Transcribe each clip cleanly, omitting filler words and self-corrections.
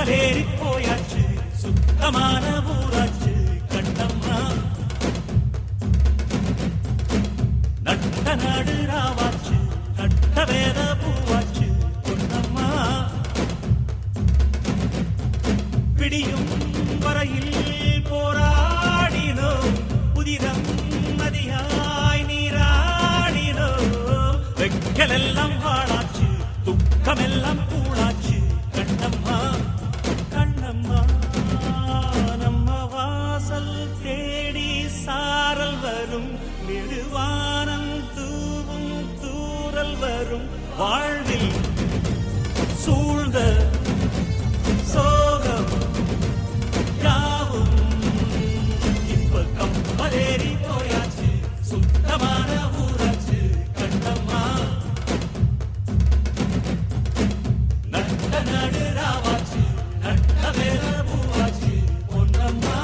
கப்பலேறி போயாச்சு சுத்தமான ஊராச்சு கண்ணம்மா. நட்ட நாடு ராவாச்சு நட்ட வேத பூவாச்சு பொன்னம்மா. பிடியும் வரையில் போராடினோ புதிரம் நதியாய் நீராடினோ. வெக்கலெல்லாம் வாழாச்சு துக்கமெல்லாம் கூழாச்சு கண்ணம்மா. கண்ணம்மா நம்ம வாசல் தேடி சாரல் வரும் நெடுவானம் தூவும் தூரல் வரும். வாழ்வில் சூழ்ந்த சோகம் யாவும் இப்ப கப்பலேறி போயாச்சு சுத்தமான ஊராச்சு கண்ணம்மா. நட்ட நடு ராவாச்சு நட்ட வேத பூவாச்சு பொன்னம்மா.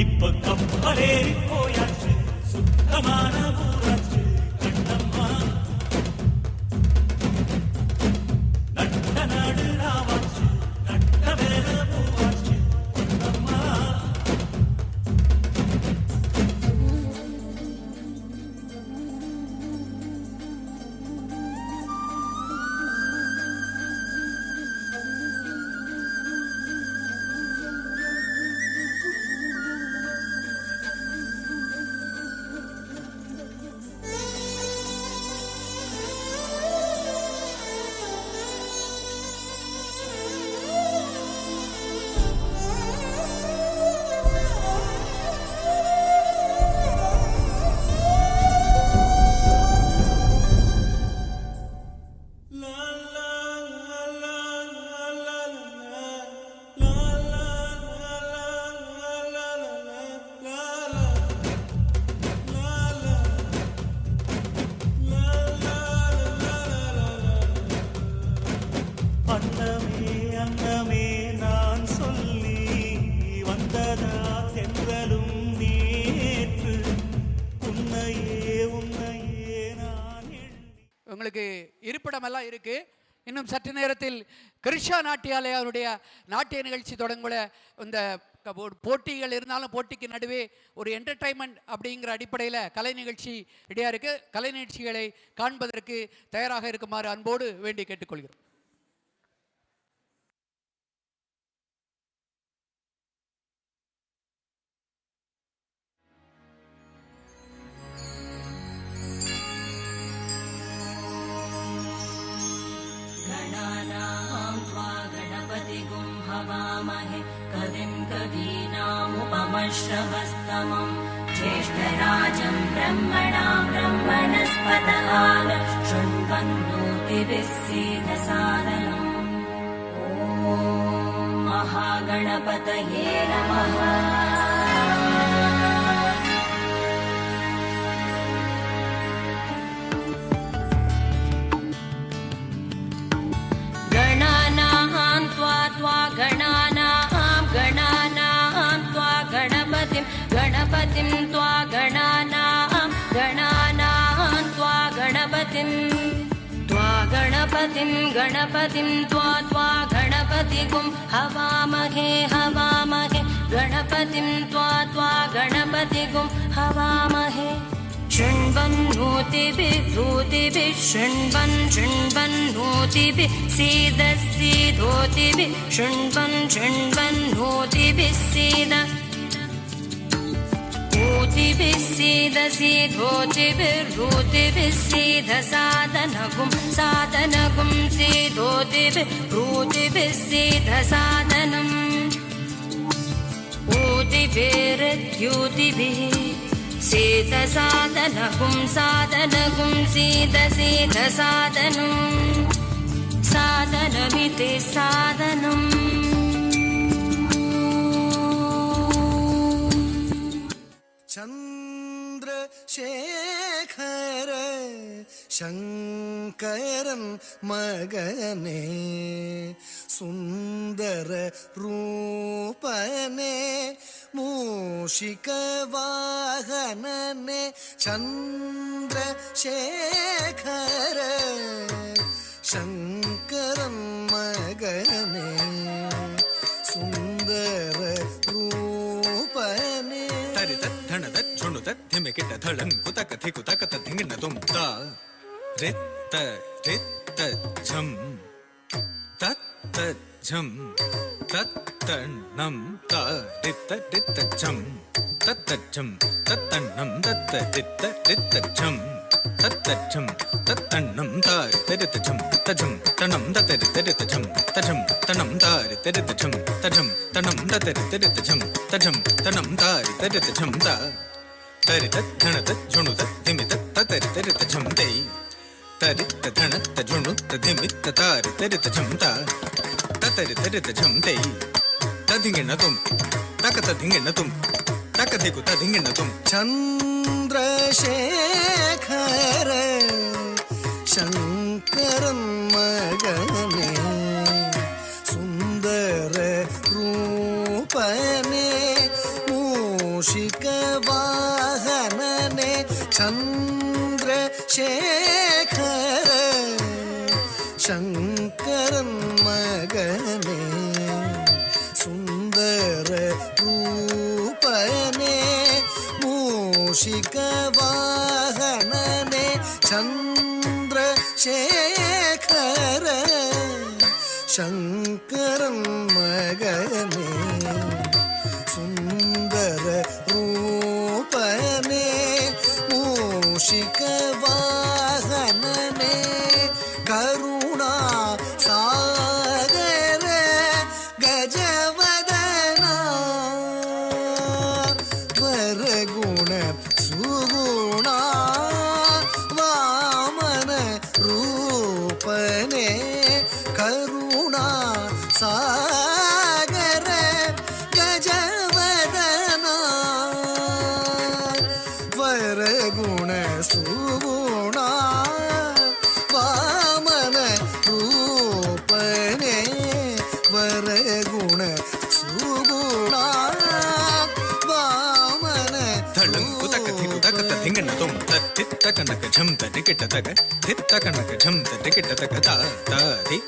இப்ப கப்பலேறி போயாச்சு சுத்தமான ஊராச்சு கண்ணம்மா. நட்ட நாடு ராவாச்சு நட்ட வேத பூவாச்சு பொன்னம்மா. அன்னமே அன்னமே நான் சொல்லி வந்ததா தென்றலும் நேற்று உன்னையே உன்னையே நான் எண்ணி. உங்களுக்கு இருப்பிடமெல்லாம் இருக்கு. இன்னும் சற்று நேரத்தில் கிருஷ்ணா நாட்டியாலயாவுடைய நாட்டிய நிகழ்ச்சி தொடங்குல. இந்த போட்டிகள் இருந்தாலும் போட்டிக்கு நடுவே ஒரு என்டர்டைன்மெண்ட் அப்படிங்கிற அடிப்படையில் கலை நிகழ்ச்சி ரெடியாக இருக்கு. கலை நிகழ்ச்சிகளை காண்பதற்கு தயாராக இருக்குமாறு அன்போடு வேண்டி கேட்டுக்கொள்கிறோம். कविं कवीनामुपमश्रवस्तमं ज्येष्ठराजं ब्रह्मणां ब्रह्मणस्पतः शृण्वन्नोतिभिस्सीदसादनम्। ॐ महागणपतये नमः। गणपतिं त्वा गणानां गणपतिं त्वा गणपतिगुं हवामहे गणपतिं त्वा गणपतिगुं हवामहे शृण्वन्नोतिभिः शृण्वन्नोतिभिः सीदोतिभिः शृण्वन्नोतिभिः ूतिभिः सीदोतिभिः सीदसादनगुं सीदोतिभिः सीदसादनम् ऊतिभिर्द्यूतिभिः सीदसादनगुं सीदसादनम् सादनमिति सादनम् चन्द्रशेखर शङ्करन् मगने सुन्दर रूपने मूषिकवाहनने चन्द्रशेखर शङ्करन् मगने सुन्दर रूपने धिमिकिट धळं कुतकथि कुतकत धिंगिण तुम ता रित्त रित्त झम तत्त झम तत्तन्नं ता रित्त रित्त झम तत्त झम तत्तन्नं तत्त रित्त रित्त झम तत्त झम तत्तन्नं ता रित्त झम तझम तनं तत रित्त झम तझम तनं ता रित्त झम तझम तनं तत रित्त झम तझम तनं ता रित्त झम ता तरित धणत झुणुत धिमित ततरि तरित झमते तरित धणत झुणुत धिमित तारि तरित झमता ततरि तरित झमते तधिंगिण तुम तकत धिंगिण तुम तकधिकु तधिंगिण तुम चन्द्रशेखर शङ्करन् मगने सुन्दर रूपने मूषिकवाहनने चन्द्रशेखर शङ्करन् मगने सुन्दर रूपने मूषिकवाहनने चन्द्रशेखर शङ्करन् मगने सुन्दर रूपने मूषिकवाहनने करुणा सागर गजवदना वरगुण सुगुणा वामन रूपने करुणा सागर गजवदना वरगुण सुगुणा वामन रूपने वरगुण सुगुणा वामन धळं कुतकथि कुतकत धिंगिण तुम तत्तित्त कनक झम तटिकिट तक तित्त कनक झम तटिकिट तक ता धी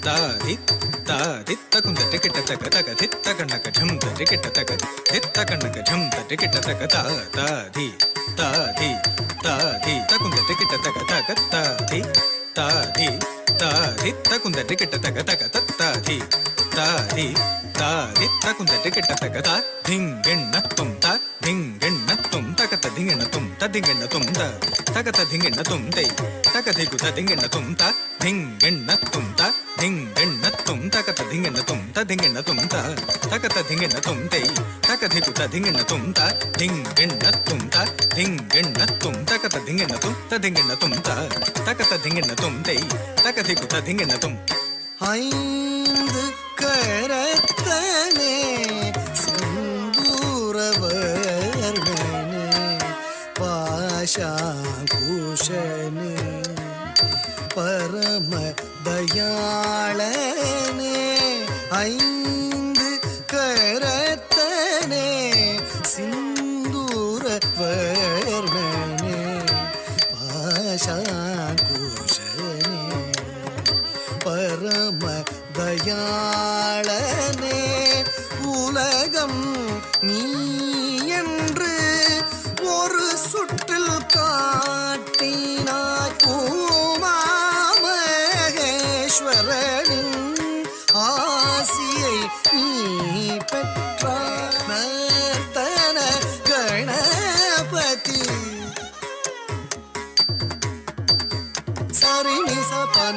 ताधि ताधि तकुंद टिकिट तक तक तित्त कनक झम तटिकिट तक तित्त कनक झम तटिकिट तक ता धी ताधि ताधि तकुंद टिकिट तक तक ताधि ताधि ताधि तकुंद टिकिट तक तक तत्ताधि ताधि ताधि तकुंद टिकिट तक ता धिंगिण तुम ता धिंगिण तुम तकत धिंगिण तुम तधिंगिण तुम ता तकत धिंगिण तुम ते तकधिकु तधिंगिण तुम ता धिंगिण तुम ता धिंगिण तुम तकत धिंगिण तुम तधिंगिण तुम ता तकत धिंगिण तुम ते तकधिकु तधिंगिण तुम ता धिंगिण तुम ता धिंगिण तुम तकत धिंगिण तुम तधिंगिण तुम ता तकत धिंगिण तुम ते तकधिकु तधिंगिण तुम ஐந்து கரத்தனே செந்தூரவர்ணனே பாஷாங்குஷனே பரம தயாளனே ஐந்து கரத்தனே சிந்தூரவர்ணனே பாஷாங்குஷனே பரம தயாளனே உலகம்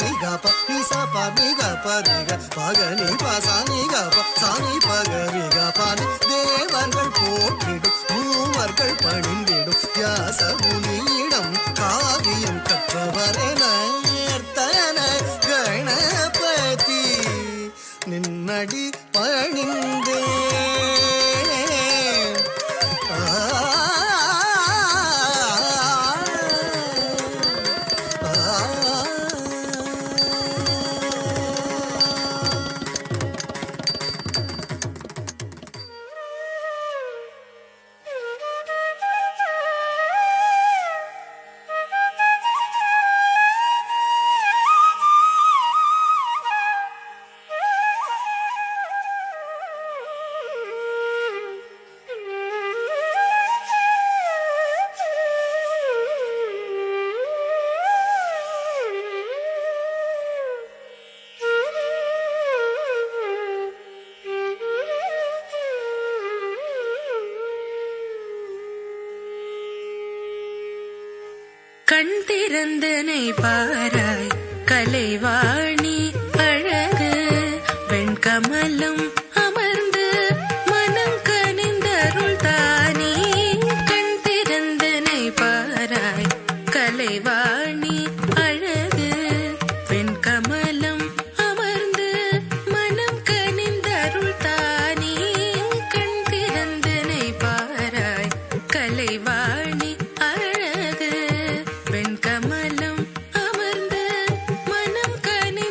ni ga pa ni sa pa ni ga pa ri ga pa ga ni pa sa ni ga pa sa ni pa ga ri ga pa ni தேவர்கள் போற்றிடும் மூவர்கள் பணிந்திடும் வியாச முனியிடம் காவியம் கற்றவரே நர்த்தன கணபதி நின்னடி பணிந்தே கண் திறந்தனை பாராய் கலைவாணி அழகு வெண்கமலம் அமர்ந்து மனம் கனிந்தருள் தானே கண் திறந்தனை பாராய் கலைவாணி அழகு வெண்கமலம் அமர்ந்து மனம் கனிந்தருள் தானே கண் திறந்தனை பாராய் கலைவாணி அழகு வெண்கமலம் அமர்ந்து மனம் கனி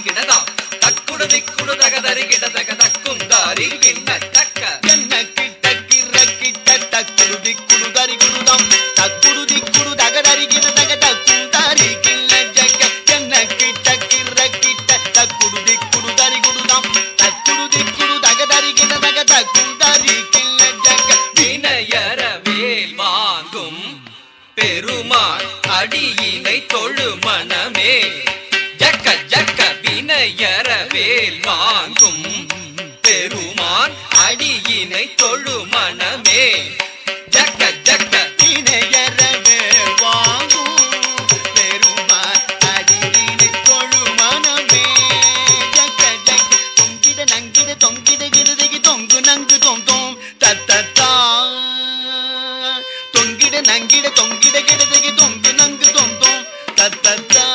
கிடதாம் தக்குடு திக்குடு தகதரி கிடதக தக்குந்தாரி கிண்ண தக்க என்ன கிட்ட கிர கிட்ட தக்குடு திக்குடு தரி குடுதாம் தக்குடு திக்குடு தகதரி கிடதக தக்குந்தாரி கிண்ண ஜக்க என்ன கிட்ட கிர கிட்ட தக்குடு திக்குடு தரி குடுதாம் தக்குடு திக்குடு தகதரி கிடதக தக்குந்தாரி கிண்ண ஜக்க வினையற வேல் வாங்கும் பெருமாள் அடியினை தொழு மனமே ஜக்க ஜக்க வினையற வேல் வாங்கும் பெருமான் அடியினை தொழு மனமே ஜக்க ஜக்க வினையறவே வாங்கும் பெருமான் அடியினை தொழு மனமே ஜக்க ஜக்க தொங்கிட நங்கிட தொங்கிட கிடதகி தொங்கு நங்கு தொம் தொம் தத்தத்தா தொங்கிட நங்கிட தொங்கிட கிடதகி தொங்கு நங்கு தொம் தொம் தத்தத்தா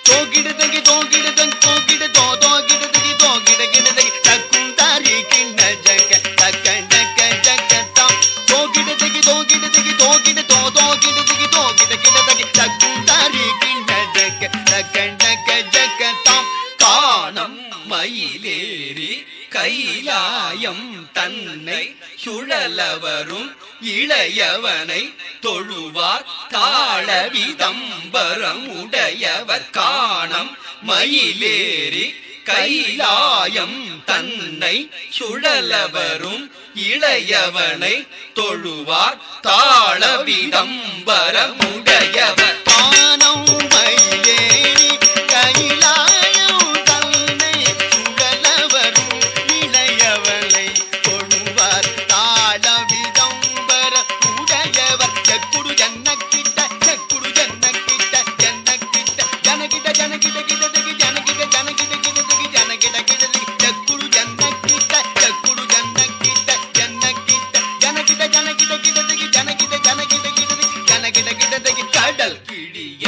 தோகிடதகி தோகிடதங் தோகிட தோ தோகிடதகி தோகிட கிடதகி தக்குந்தாரி கிண்ண ஜக்க தக்க ஜக்க ஜக்க தாம் தோகிடதகி தோகிடதகி தோகிட தோ தோகிடதகி தோகிட கிடதகி தக்குந்தாரி கிண்ண ஜக்க தக்க ஜக்க ஜக்க தாம் காணம் மயிலேறி கைலாயம் தன்னை சுழலவரும் இளையவனை தொழுவார் தாழ விதம்பரம் உடையவர் காணம் மயிலேறி கைலாயம் தன்னை சுழலவரும் இளையவனை தொழுவார் தாழ விதம்பரம் உடையவர் காணம் மயிலேறி கைலாயம் தன்னை சுழலவரும் இளையவனை தொழுவார் தாழ விதம்பர உடையவர் செக்குடு ஜன்னக்கிட்ட செக்குடு ஜன்னக்கிட்ட ஜன்னக்கிட்ட ஜனகிட்ட ஜனகிட்ட கிடதகி ஜனகிட்ட ஜனகிட்ட கிடதகி ஜனகிட்ட கிடதகி செக்குடு ஜன்னக்கிட்ட செக்குடு ஜன்னக்கிட்ட ஜன்னக்கிட்ட ஜனகிட்ட ஜனகிட்ட கிடதகி ஜனகிட்ட ஜனகிட்ட கிடதகி ஜனகிட்ட கிடதகி கடல் கிழிய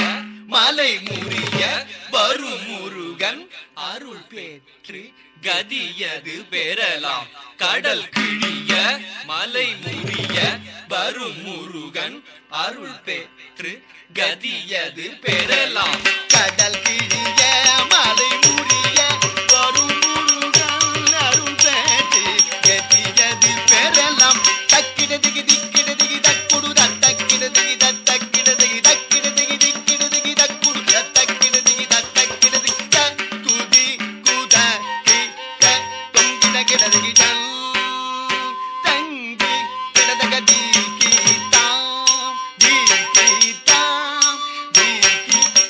மலை முறிய வரும் முருகன் அருள் பெற்று கதியது பெறலாம் கடல் கிழிய மலை முறிய வரும் முருகன் அருள் பெற்று கதியது பெறலாம் கடல் கிழிய மலை முறிய வரும் முருகன் அருள் பெற்று கதியது பெறலாம் தக்கிடதகி திக்கிடதகி தக்குடு தக்கிடதகி தக்கிடதகி தக்கிடதகி திக்கிடதகி தக்குடு தக்கிடதகி தக்கிடதகி தக்குதி குத கிட தொங்கிட கிடதகி ஜல் தங்கி கிடதக தீகிதாம் தீகிதாம் தீகிதாம்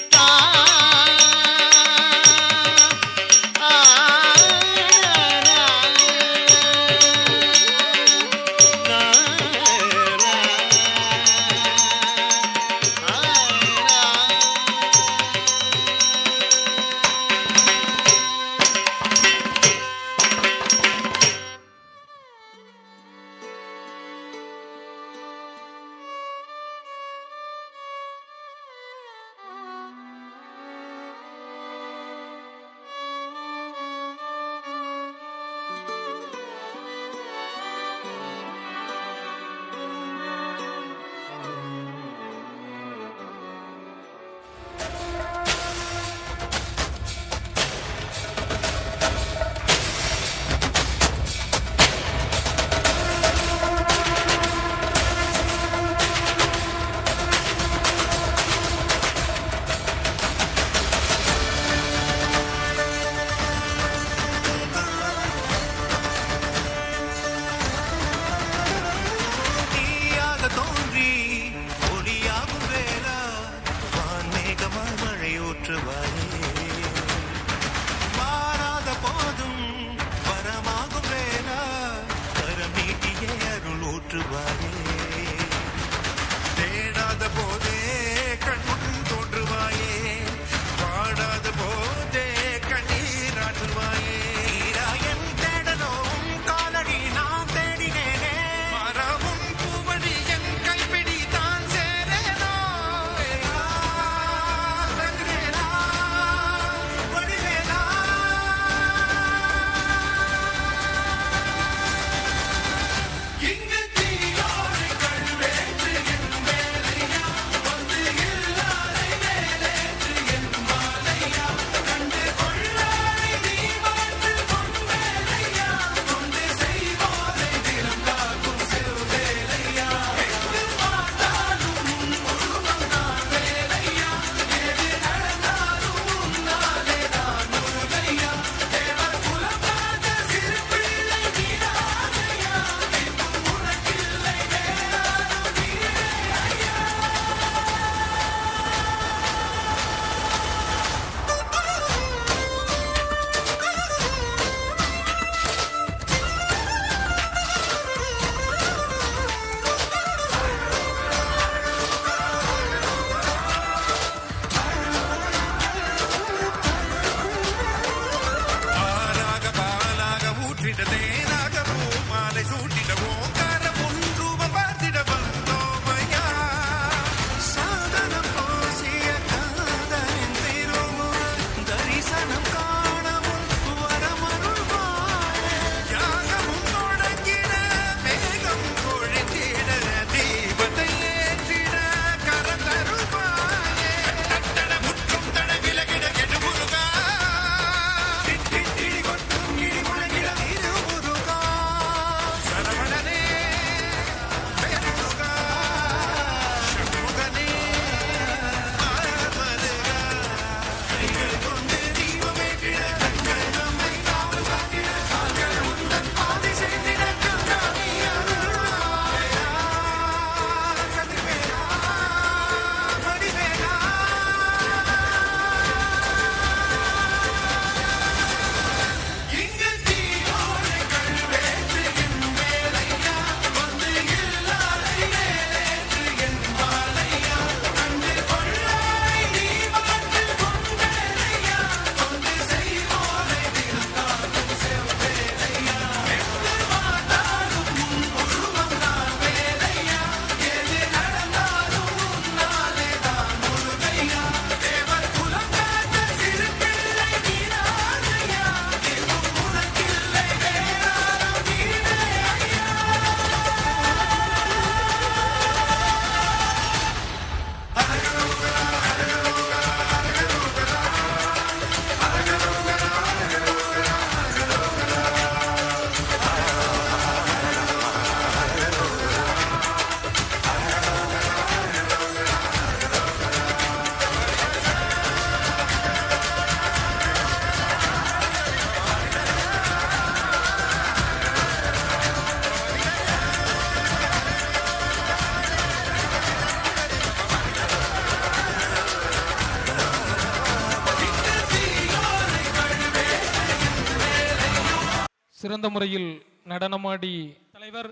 சிறந்த முறையில் நடனமாடி தலைவர்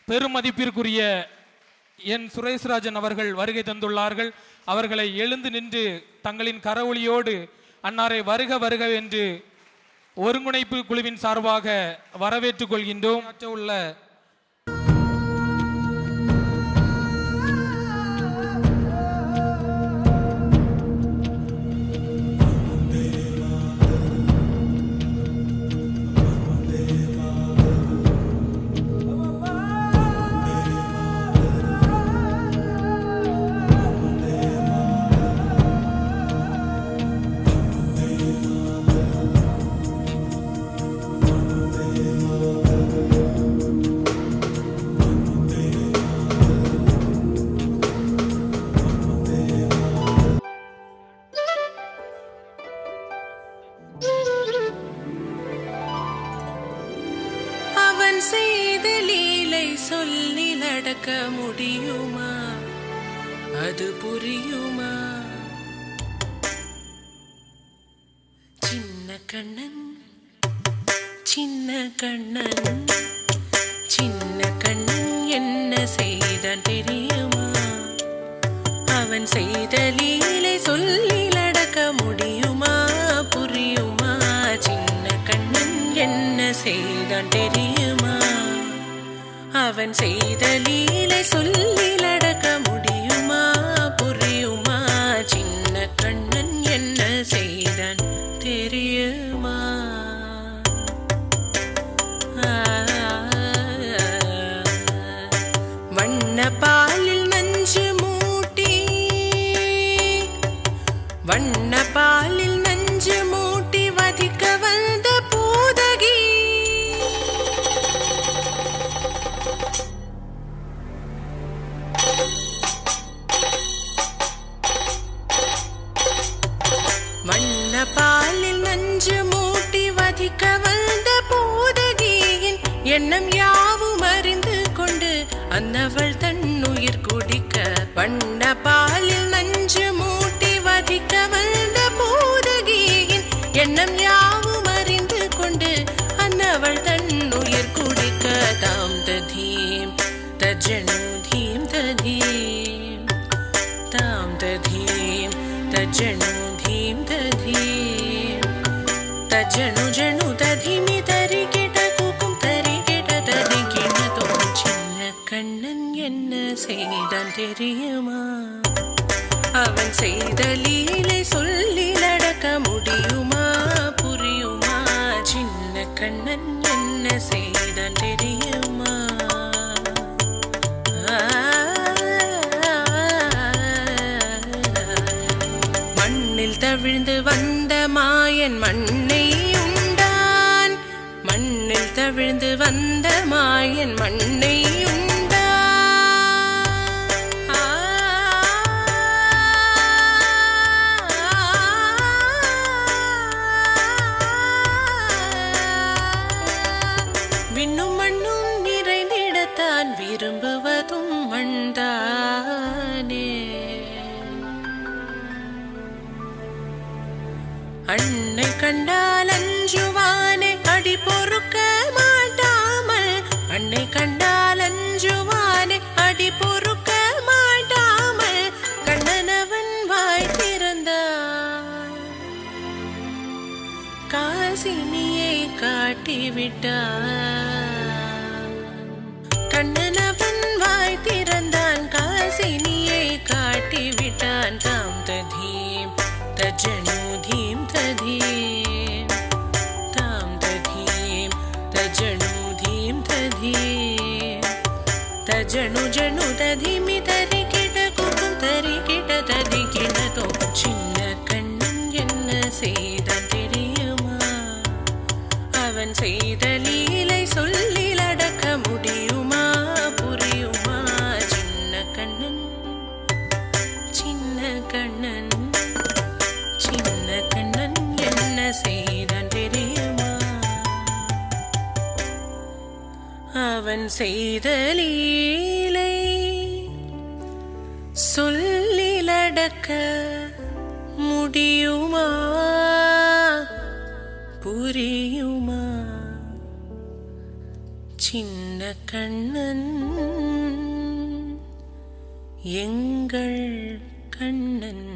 பெருமதிப்பிற்குரிய என் சுரேஷ்ராஜன் அவர்கள் வருகை தந்துள்ளார்கள். அவர்களை எழுந்து நின்று தங்களின் கரவொலியோடு அன்னாரை வருக வருக என்று ஒருங்கிணைப்பு குழுவின் சார்பாக வரவேற்றுக் கொள்கின்றோம். உள்ள செய்த லீலை சொல்லி நடக்க முடியுமா? அது புரியுமா? சின்ன கண்ணன் சின்ன கண்ணன் சின்ன கண்ணன் என்ன செய்தான் தெரியுமா? அவன் செய்த லீலை சொல்லி நடக்க முடியுமா? புரியுமா? சின்ன கண்ணன் என்ன செய்தான் தெரியுமா? அவன் செய்த லீலை சொல்லி நடக்க முடியுமா? புரியுமா? சின்ன கண்ணன் என்ன செய்தான் தெரியுமா? வண்ண பாலில் நஞ்சு மூட்டி வண்ண பாலில் நஞ்சு மூட்டி வதிக்க வந்த பூதகி வண்ண பாலில் நஞ்சு மூட்டி வதிக்க வந்த பூதகியின் எண்ணம் யாவும் அறிந்து கொண்டு அன்னவள் தன்னுயிர் குடிக்க வண்ண பாலில் நஞ்சு மூட்டி வதிக்க வந்த பூதகியின் எண்ணம் யாவும் அறிந்து கொண்டு அன்னவள் தன்னுயிர் குடிக்க தாம் ததீம் தஜனு தீம் ததீம் தாம் ததீம் தஜனு தீம் ததீம் தஜனு ஜனு ததீமி தரிகிட கூக்கும் தரிகிட தரிகிட தோம் சின்ன கண்ணன் என்ன செய்தான் தெரியுமா? அவன் செய்த லீலை சொல்லி நடக்க முடியுமா? புரியுமா? சின்ன கண்ணன் என்ன செய்தான் தெரியுமா? மண்ணில் தவிழ்ந்து வந்த மாயன் மண்ணை உண்டான் மண்ணில் தவிழ்ந்து வந்த மாயன் மண்ணை உண்டான் விண்ணும் மண்ணும் நிறைந்திடத்தான் விரும்புவதும் மண்தானே. அன்னை கண்டால் அஞ்சுவானே அடி பொறுக்க மாட்டாமல் அன்னை கண்டால் அஞ்சுவானே அடி பொறுக்க மாட்டாமல் கண்ணனவன் வாய் திறந்தான் காசினியை காட்டிவிட்டான். கண்ணனவன் வாய் திறந்தான் காசினியை காட்டிவிட்டான். தாம் ததீம் தஜனு தீம் ததீம் தாம் ததீம் தஜனு தீம் ததீம் தஜனு ஜனு ததீமி தரிகிட கூக்கும் தரிகிட தரிகிட தோம் சின்ன கண்ணன் என்ன செய்தான் தெரியுமா? அவன் செய்த லீலை சொல்லி நடக்க முடியுமா? புரியுமா? சின்ன கண்ணன் சின்ன கண்ணன் சின்ன கண்ணன் என்ன செய்தான் தெரியுமா? அவன் செய்த லீலை சொல்லி நடக்க முடியுமா? புரியுமா? சின்ன கண்ணன் எங்கள் கண்ணன்.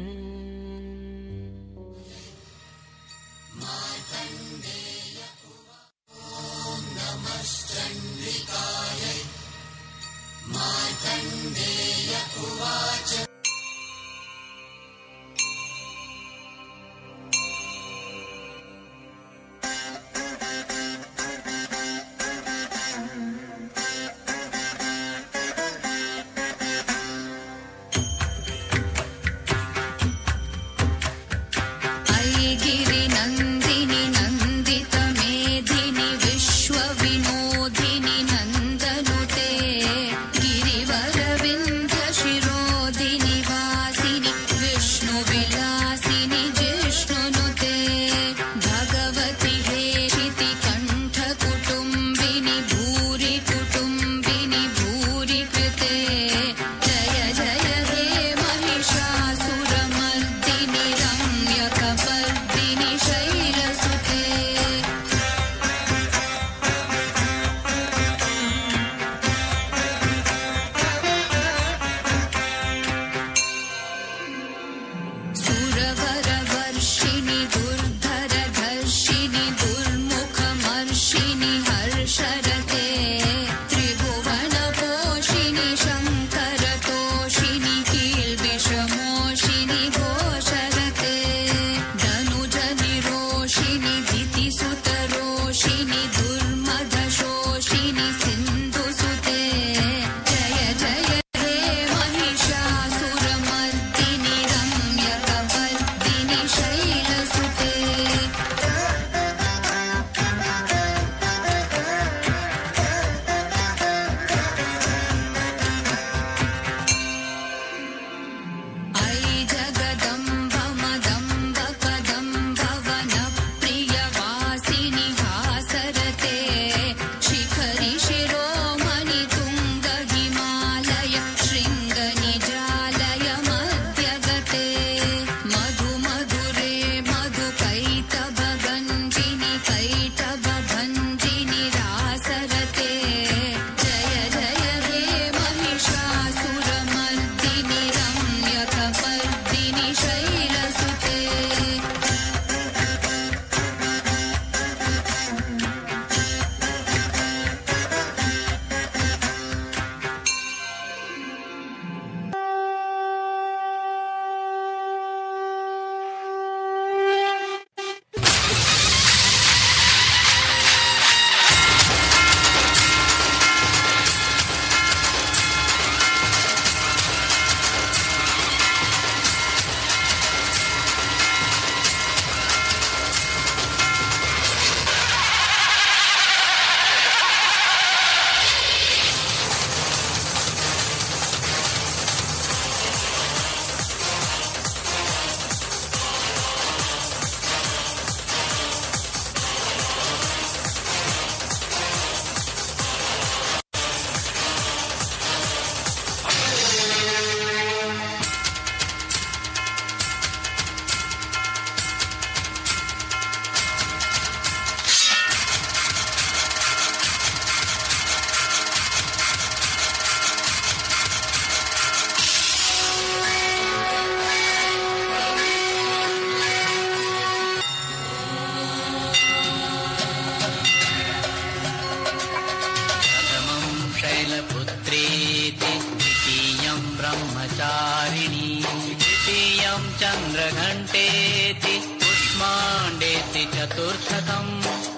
चन्द्रघण्टेति पुष्माण्डेति चतुर्थकम्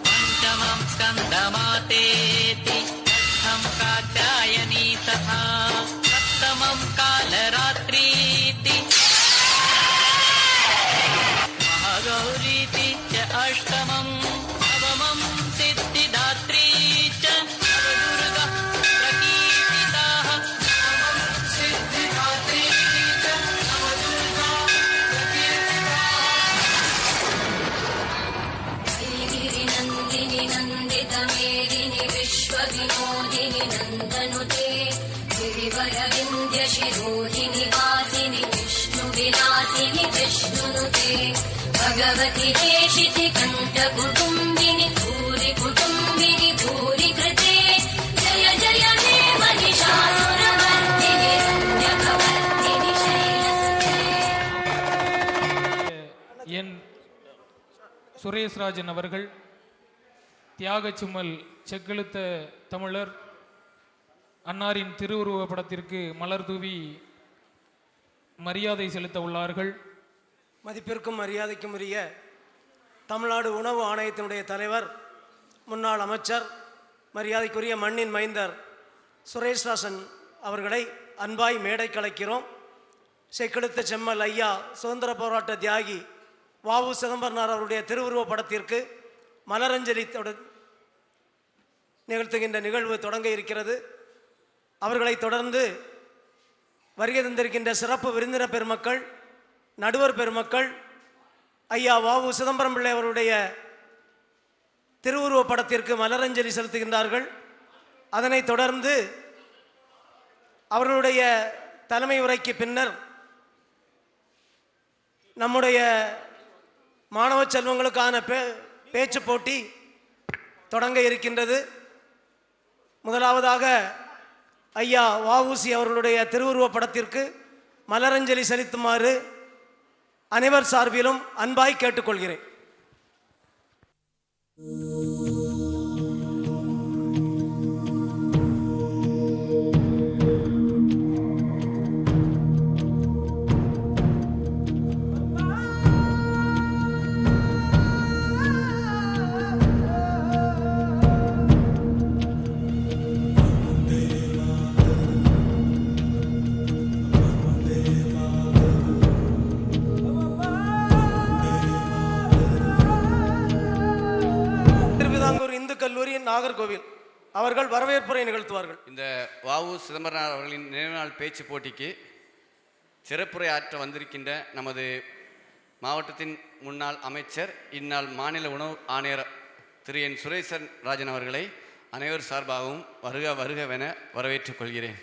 पञ्चमं स्कन्दमातेति षष्ठं कात्यायनी तथा सप्तमं कालरात्रीति महागौरीति च अष्टमं नवमं सिद्धिदात्री च नवदुर्गा प्रकीर्तिताः सिद्धिदात्री च नवदुर्गा गिरिनन्दिनि नन्दितमेदिनि विश्वविनोदिनि नन्दनुते गिरिवरविन्द्यशिरोधिनि वासिनि विष्णुविलासिनि विष्णुनुते भगवति देशिति कण्ठकुटुम्बिनि भूरि कुटुम्बिनि भूरि कृते சுரேஷ்ராஜன் அவர்கள் தியாகச்சும்மல் செக்கெழுத்த தமிழர் அன்னாரின் திருவுருவ படத்திற்கு மலர் தூவி மரியாதை செலுத்த உள்ளார்கள். மதிப்பிற்கும் மரியாதைக்கும் உரிய தமிழ்நாடு உணவு ஆணையத்தினுடைய தலைவர், முன்னாள் அமைச்சர், மரியாதைக்குரிய மண்ணின் மைந்தர் சுரேஷ்ராஜன் அவர்களை அன்பாய் மேடை கலைக்கிறோம். செக்கெழுத்த செம்மல் ஐயா சுதந்திர போராட்ட தியாகி வ.உ. சிதம்பரனார் அவருடைய திருவுருவ படத்திற்கு மலரஞ்சலி நிகழ்த்துகின்ற நிகழ்வு தொடங்க இருக்கிறது. அவர்களை தொடர்ந்து வருகை தந்திருக்கின்ற சிறப்பு விருந்தினர் பெருமக்கள், நடுவர் பெருமக்கள், ஐயா வ.உ. சிதம்பரம் பிள்ளை அவருடைய திருவுருவ படத்திற்கு மலரஞ்சலி செலுத்துகின்றார்கள். அதனைத் தொடர்ந்து அவர்களுடைய தலைமை உரைக்கு பின்னர் நம்முடைய மாணவ செல்வங்களுக்கான பேச்சு போட்டி தொடங்க இருக்கின்றது. முதலாவதாக ஐயா வ.உ.சி அவர்களுடைய திருவுருவ படத்திற்கு மலரஞ்சலி செலுத்துமாறு அனைவர் சார்பிலும் அன்பாய் கேட்டுக்கொள்கிறேன். நாகர்கோவில் அவர்கள் வரவேற்புரை நிகழ்த்துவார்கள். இந்த வ.உ. சிதம்பரனார் அவர்களின் நினைவு நாள் பேச்சு போட்டிக்கு சிறப்புரை ஆற்ற வந்திருக்கின்ற நமது மாவட்டத்தின் முன்னாள் அமைச்சர், இந்நாள் மாநில உணவு ஆணையர் திரு என் சுரேஷ்ராஜன் அவர்களை அனைவர் சார்பாகவும் வருக வருகவென வரவேற்றுக் கொள்கிறேன்.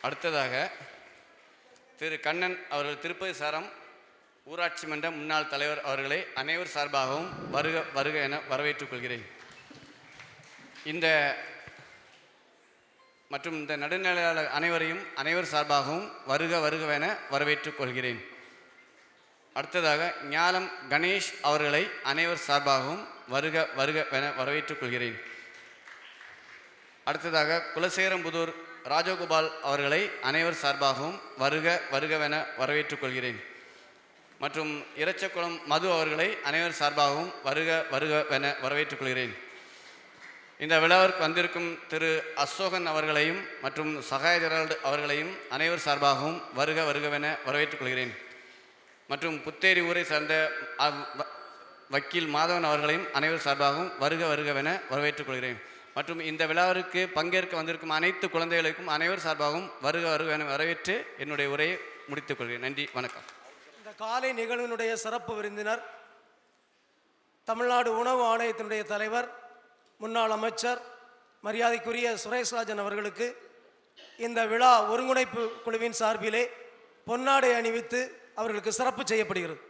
அடுத்ததாக திரு கண்ணன் அவர்கள் திருப்பதி சாரம் ஊராட்சி மன்ற முன்னாள் தலைவர் அவர்களை அனைவர் சார்பாகவும் வருக வருக என வரவேற்றுக் கொள்கிறேன். மற்றும் இந்த நடுநிலையாளர் அனைவரையும் அனைவர் சார்பாகவும் வருக வருகவென வரவேற்றுக் கொள்கிறேன். அடுத்ததாக ஞாலம் கணேஷ் அவர்களை அனைவர் சார்பாகவும் வருக வருகவென வரவேற்றுக் கொள்கிறேன். அடுத்ததாக குலசேரம்புதூர் ராஜகோபால் அவர்களை அனைவர் சார்பாகவும் வருக வருகவென வரவேற்றுக் கொள்கிறேன். மற்றும் இரச்சக்குளம் மது அவர்களை அனைவர் சார்பாகவும் வருக வருகவென வரவேற்றுக் கொள்கிறேன். இந்த விழாவிற்கு வந்திருக்கும் திரு அசோகன் அவர்களையும் மற்றும் சகாயரால் அவர்களையும் அனைவர் சார்பாகவும் வருக வருகவென வரவேற்றுக் கொள்கிறேன். மற்றும் புத்தேரி ஊரை சார்ந்த வக்கீல் மாதவன் அவர்களையும் அனைவர் சார்பாகவும் வருக வருகவென வரவேற்றுக் கொள்கிறேன். மற்றும் இந்த விழாவிற்கு பங்கேற்க வந்திருக்கும் அனைத்து குழந்தைகளுக்கும் அனைவர் சார்பாகவும் வருக வருகவென வரவேற்று என்னுடைய உரையை முடித்துக் கொள்கிறேன். நன்றி, வணக்கம். இந்த காலை நிகழ்வினுடைய சிறப்பு விருந்தினர், தமிழ்நாடு உணவு ஆணையத்தினுடைய தலைவர், முன்னாள் அமைச்சர், மரியாதைக்குரிய சுரேஷ்ராஜன் அவர்களுக்கு இந்த விழா ஒருங்கிணைப்பு குழுவின் சார்பிலே பொன்னாடை அணிவித்து அவர்களுக்கு சிறப்பு செய்யப்படுகிறது.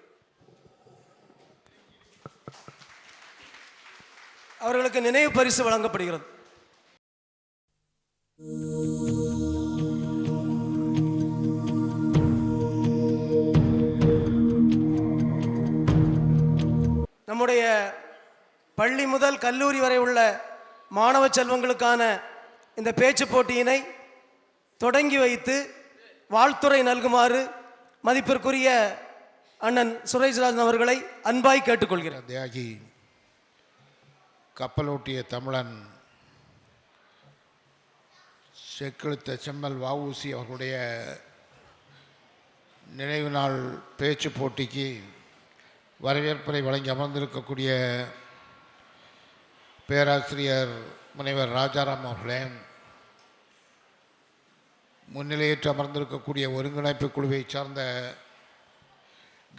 அவர்களுக்கு நினைவு பரிசு வழங்கப்படுகிறது. நம்முடைய பள்ளி முதல் கல்லூரி வரை உள்ள மாணவ செல்வங்களுக்கான இந்த பேச்சு போட்டியினை தொடங்கி வைத்து வாழ்த்துரை நல்குமாறு மதிப்பிற்குரிய அண்ணன் சுரேஷ்ராஜன் அவர்களை அன்பாய் கேட்டுக்கொள்கிறார். தியாகி கப்பலோட்டிய தமிழன் செக்கெழுத்த செம்மல் வ.உ.சி அவர்களுடைய நினைவு நாள் பேச்சு போட்டிக்கு வரவேற்புரை வழங்கி அமர்ந்திருக்கக்கூடிய பேராசிரியர் முனைவர் ராஜாராம் அவர்களே, முன்னிலையேற்று அமர்ந்திருக்கக்கூடிய ஒருங்கிணைப்பு குழுவை சார்ந்த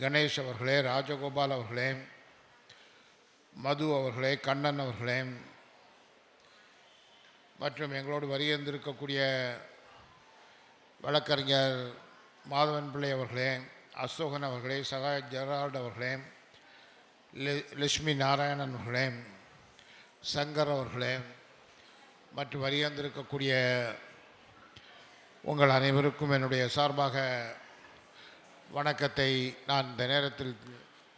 கணேஷ் அவர்களே, ராஜகோபால் அவர்களே, மது அவர்களே, கண்ணன் அவர்களே, மற்றும் எங்களோடு வருகின்றிருக்கக்கூடிய வழக்கறிஞர் மாதவன் பிள்ளை அவர்களே, அசோகன் அவர்களே, சகாய ஜெரால்ட் அவர்களே, லட்சுமி நாராயணன் அவர்களே, சங்கர் அவர்களே, மற்றும் வருகின்றிருக்கக்கூடிய உங்கள் அனைவருக்கும் என்னுடைய சார்பாக வணக்கத்தை நான் இந்த நேரத்தில்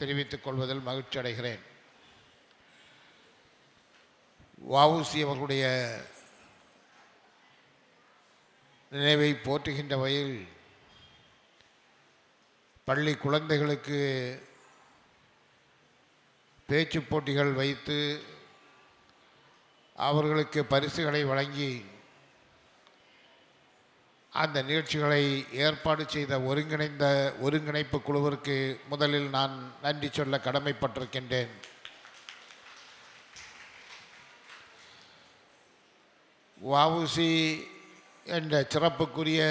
தெரிவித்துக் கொள்வதில் மகிழ்ச்சி அடைகிறேன். வஉசி அவர்களுடைய நினைவை போற்றுகின்ற வகையில் பள்ளி குழந்தைகளுக்கு பேச்சு போட்டிகள் வைத்து அவர்களுக்கு பரிசுகளை வழங்கி அந்த நிகழ்ச்சிகளை ஏற்பாடு செய்த ஒருங்கிணைப்பு குழுவிற்கு முதலில் நான் நன்றி சொல்ல கடமைப்பட்டிருக்கின்றேன். வஉசி என்ற சிறப்புக்குரிய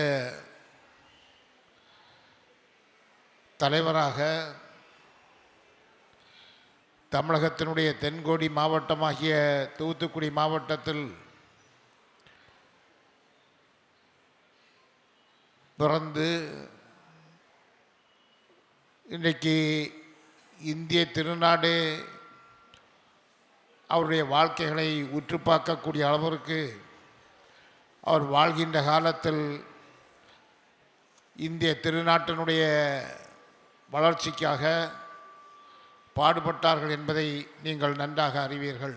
தலைவராக தமிழகத்தினுடைய தென்கோடி மாவட்டமாகிய தூத்துக்குடி மாவட்டத்தில் பிறந்து இன்றைக்கு இந்திய திருநாடு அவருடைய வாழ்க்கைகளை உற்று பார்க்கக்கூடிய அளவிற்கு அவர் வாழ்கின்ற காலத்தில் இந்திய திருநாட்டினுடைய வளர்ச்சிக்காக பாடுபட்டார்கள் என்பதை நீங்கள் நன்றாக அறிவீர்கள்.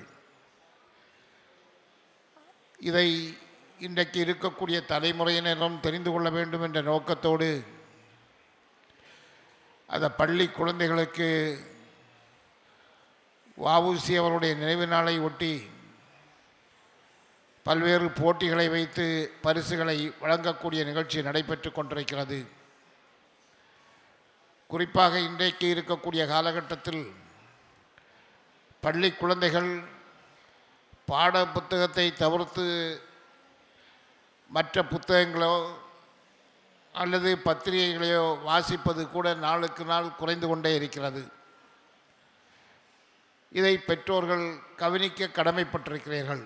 இதை இன்றைக்கு இருக்கக்கூடிய தலைமுறையினரும் தெரிந்து கொள்ள வேண்டும் என்ற நோக்கத்தோடு அந்த பள்ளி குழந்தைகளுக்கு வஉசி அவருடைய நினைவு நாளை ஒட்டி பல்வேறு போட்டிகளை வைத்து பரிசுகளை வழங்கக்கூடிய நிகழ்ச்சி நடைபெற்று கொண்டிருக்கிறது. குறிப்பாக இன்றைக்கு இருக்கக்கூடிய காலகட்டத்தில் பள்ளி குழந்தைகள் பாட புத்தகத்தை தவிர்த்து மற்ற புத்தகங்களோ அல்லது பத்திரிகைகளையோ வாசிப்பது கூட நாளுக்கு நாள் குறைந்து கொண்டே இருக்கிறது. இதை பெற்றோர்கள் கவனிக்க கடமைப்பட்டிருக்கிறீர்கள்.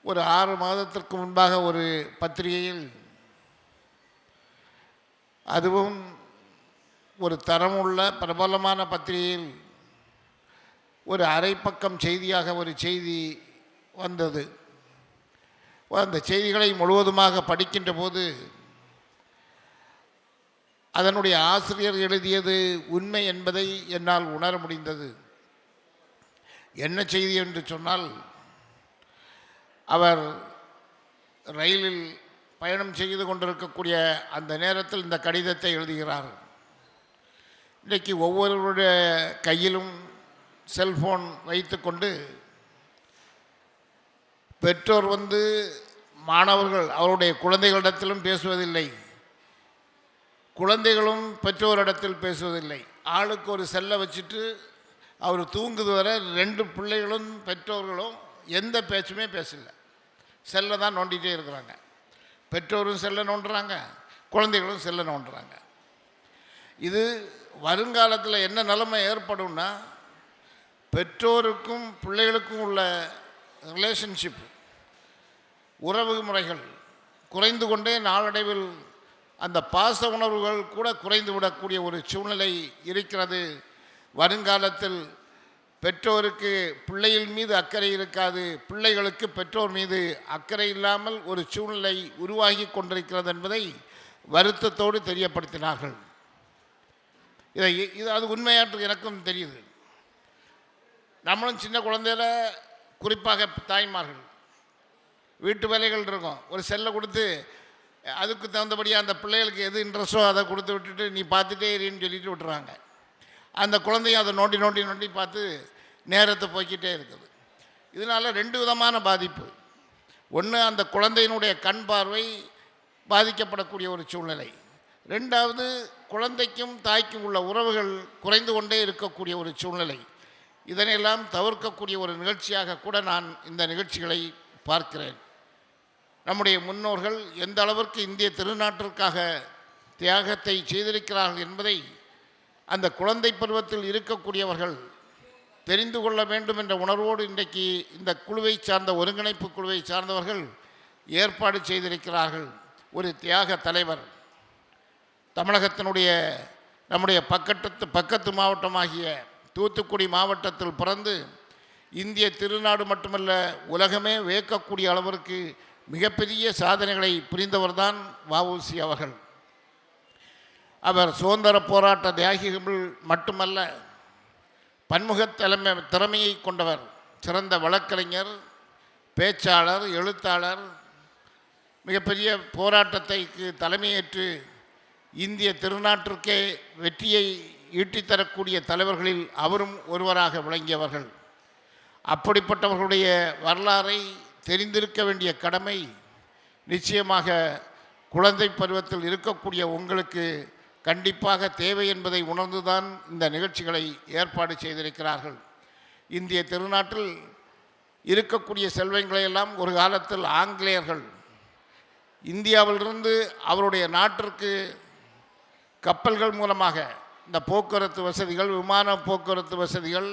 ஒரு 6 மாதத்திற்கு முன்பாக ஒரு பத்திரிகையில், அதுவும் ஒரு தரமுள்ள பிரபலமான பத்திரிகையில் ஒரு அரை பக்கம் செய்தியாக ஒரு செய்தி வந்தது. அந்த செய்திகளை முழுவதுமாக படிக்கின்ற போது அதனுடைய ஆசிரியர் எழுதியது உண்மை என்பதை என்னால் உணர முடிந்தது. என்ன செய்தி என்று சொன்னால், அவர் ரயிலில் பயணம் செய்து கொண்டிருக்கக்கூடிய அந்த நேரத்தில் இந்த கடிதத்தை எழுதுகிறார். இன்றைக்கு ஒவ்வொருவருடைய கையிலும் செல்ஃபோன் வைத்துக்கொண்டு பெற்றோர் மாணவர்கள் அவருடைய குழந்தைகளிடத்திலும் பேசுவதில்லை, குழந்தைகளும் பெற்றோரிடத்தில் பேசுவதில்லை. ஆளுக்கு ஒரு செல்லை வச்சுட்டு அவர் தூங்குது வரை 2 பிள்ளைகளும் பெற்றோர்களும் எந்த பேச்சுமே பேசல, செல்லை தான் நோண்டிகிட்டே இருக்கிறாங்க. பெற்றோரும் செல்லை நோண்டுறாங்க, குழந்தைகளும் செல்லை நோண்டுறாங்க. இது வருங்காலத்தில் என்ன நிலைமை ஏற்படும்னா, பெற்றோருக்கும் பிள்ளைகளுக்கும் உள்ள ரிலேஷன்ஷிப் உறவு முறைகள் குறைந்து கொண்டே நாளடைவில் அந்த பாச உணர்வுகள் கூட குறைந்து விடக்கூடிய ஒரு சூழ்நிலை இருக்கிறது. வருங்காலத்தில் பெற்றோருக்கு பிள்ளைகள் மீது அக்கறை இருக்காது, பிள்ளைகளுக்கு பெற்றோர் மீது அக்கறை இல்லாமல் ஒரு சூழ்நிலை உருவாகி கொண்டிருக்கிறது என்பதை வருத்தத்தோடு தெரியப்படுத்தினார்கள். இது அது உண்மையாற்று எனக்கும் தெரியுது. நம்மளும் சின்ன குழந்தையில குறிப்பாக தாய்மார்கள் வீட்டு வேலைகள் இருக்கும், ஒரு செல்லை கொடுத்து அதுக்கு தகுந்தபடியாக அந்த பிள்ளைகளுக்கு எது இன்ட்ரெஸ்ட்டோ அதை கொடுத்து விட்டுட்டு நீ பார்த்துட்டே இருன்னு சொல்லிட்டு விட்டுறாங்க. அந்த குழந்தையும் அதை நோண்டி நோண்டி நோண்டி பார்த்து நேரத்தை போய்கிட்டே இருக்குது. இதனால் 2 விதமான பாதிப்பு. ஒன்று, அந்த குழந்தையினுடைய கண் பார்வை பாதிக்கப்படக்கூடிய ஒரு சூழ்நிலை. 2வது, குழந்தைக்கும் தாய்க்கும் உள்ள உறவுகள் குறைந்து கொண்டே இருக்கக்கூடிய ஒரு சூழ்நிலை. இதனையெல்லாம் தவிர்க்கக்கூடிய ஒரு நிகழ்ச்சியாக கூட நான் இந்த நிகழ்ச்சிகளை பார்க்கிறேன். நம்முடைய முன்னோர்கள் எந்த அளவிற்கு இந்திய திருநாட்டிற்காக தியாகத்தை செய்திருக்கிறார்கள் என்பதை அந்த குழந்தை பருவத்தில் இருக்கக்கூடியவர்கள் தெரிந்து கொள்ள வேண்டும் என்ற உணர்வோடு இன்றைக்கு இந்த குழுவை சார்ந்த ஒருங்கிணைப்பு குழுவை சார்ந்தவர்கள் ஏற்பாடு செய்திருக்கிறார்கள். ஒரு தியாக தலைவர், தமிழகத்தினுடைய நம்முடைய பக்கத்து மாவட்டமாகிய தூத்துக்குடி மாவட்டத்தில் பிறந்து இந்திய திருநாடு மட்டுமல்ல உலகமே வியக்கக்கூடிய அளவிற்கு மிகப்பெரிய சாதனைகளை புரிந்தவர்தான் வஉசி அவர்கள். அவர் சுதந்திர போராட்ட தியாகிகள் மட்டுமல்ல, பன்முக திறமையை கொண்டவர். சிறந்த வழக்கறிஞர், பேச்சாளர், எழுத்தாளர். மிகப்பெரிய போராட்டத்தைக்கு தலைமையேற்று இந்திய திருநாட்டிற்கே வெற்றியை ஈட்டித்தரக்கூடிய தலைவர்களில் அவரும் ஒருவராக விளங்கியவர்கள். அப்படிப்பட்டவர்களுடைய வரலாறை தெரிந்திருக்க வேண்டிய கடமை நிச்சயமாக குழந்தை பருவத்தில் இருக்கக்கூடிய உங்களுக்கு கண்டிப்பாக தேவை என்பதை உணர்ந்துதான் இந்த நிகழ்ச்சிகளை ஏற்பாடு செய்திருக்கிறார்கள். இந்திய திருநாட்டில் இருக்கக்கூடிய செல்வங்களையெல்லாம் ஒரு காலத்தில் ஆங்கிலேயர்கள் இந்தியாவிலிருந்து அவருடைய நாட்டிற்கு கப்பல்கள் மூலமாக இந்த போக்குவரத்து வசதிகள், விமான போக்குவரத்து வசதிகள்,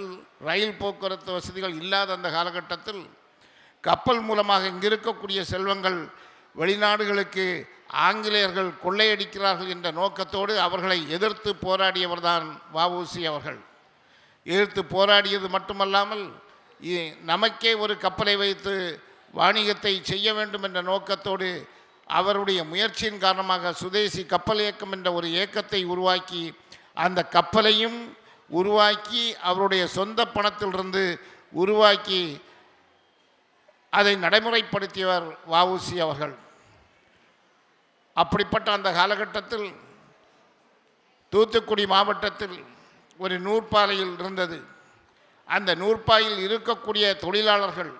ரயில் போக்குவரத்து வசதிகள் இல்லாத அந்த காலகட்டத்தில் கப்பல் மூலமாக இங்கே இருக்கக்கூடிய செல்வங்கள் வெளிநாடுகளுக்கு ஆங்கிலேயர்கள் கொள்ளையடிக்கிறார்கள் என்ற நோக்கத்தோடு அவர்களை எதிர்த்து போராடியவர்தான் வ.உ.சி. அவர்கள். எதிர்த்து போராடியது மட்டுமல்லாமல் நமக்கே ஒரு கப்பலை வைத்து வாணிகத்தை செய்ய வேண்டும் என்ற நோக்கத்தோடு அவருடைய முயற்சியின் காரணமாக சுதேசி கப்பல் இயக்கம் என்ற ஒரு இயக்கத்தை உருவாக்கி அந்த கப்பலையும் உருவாக்கி அவருடைய சொந்த பணத்திலிருந்து உருவாக்கி அதை நடைமுறைப்படுத்தியவர் வ.உ.சி. அவர்கள். அப்படிப்பட்ட அந்த காலகட்டத்தில் தூத்துக்குடி மாவட்டத்தில் ஒரு நூற்பாலையில் இருந்தது. அந்த நூற்பாயில் இருக்கக்கூடிய தொழிலாளர்கள்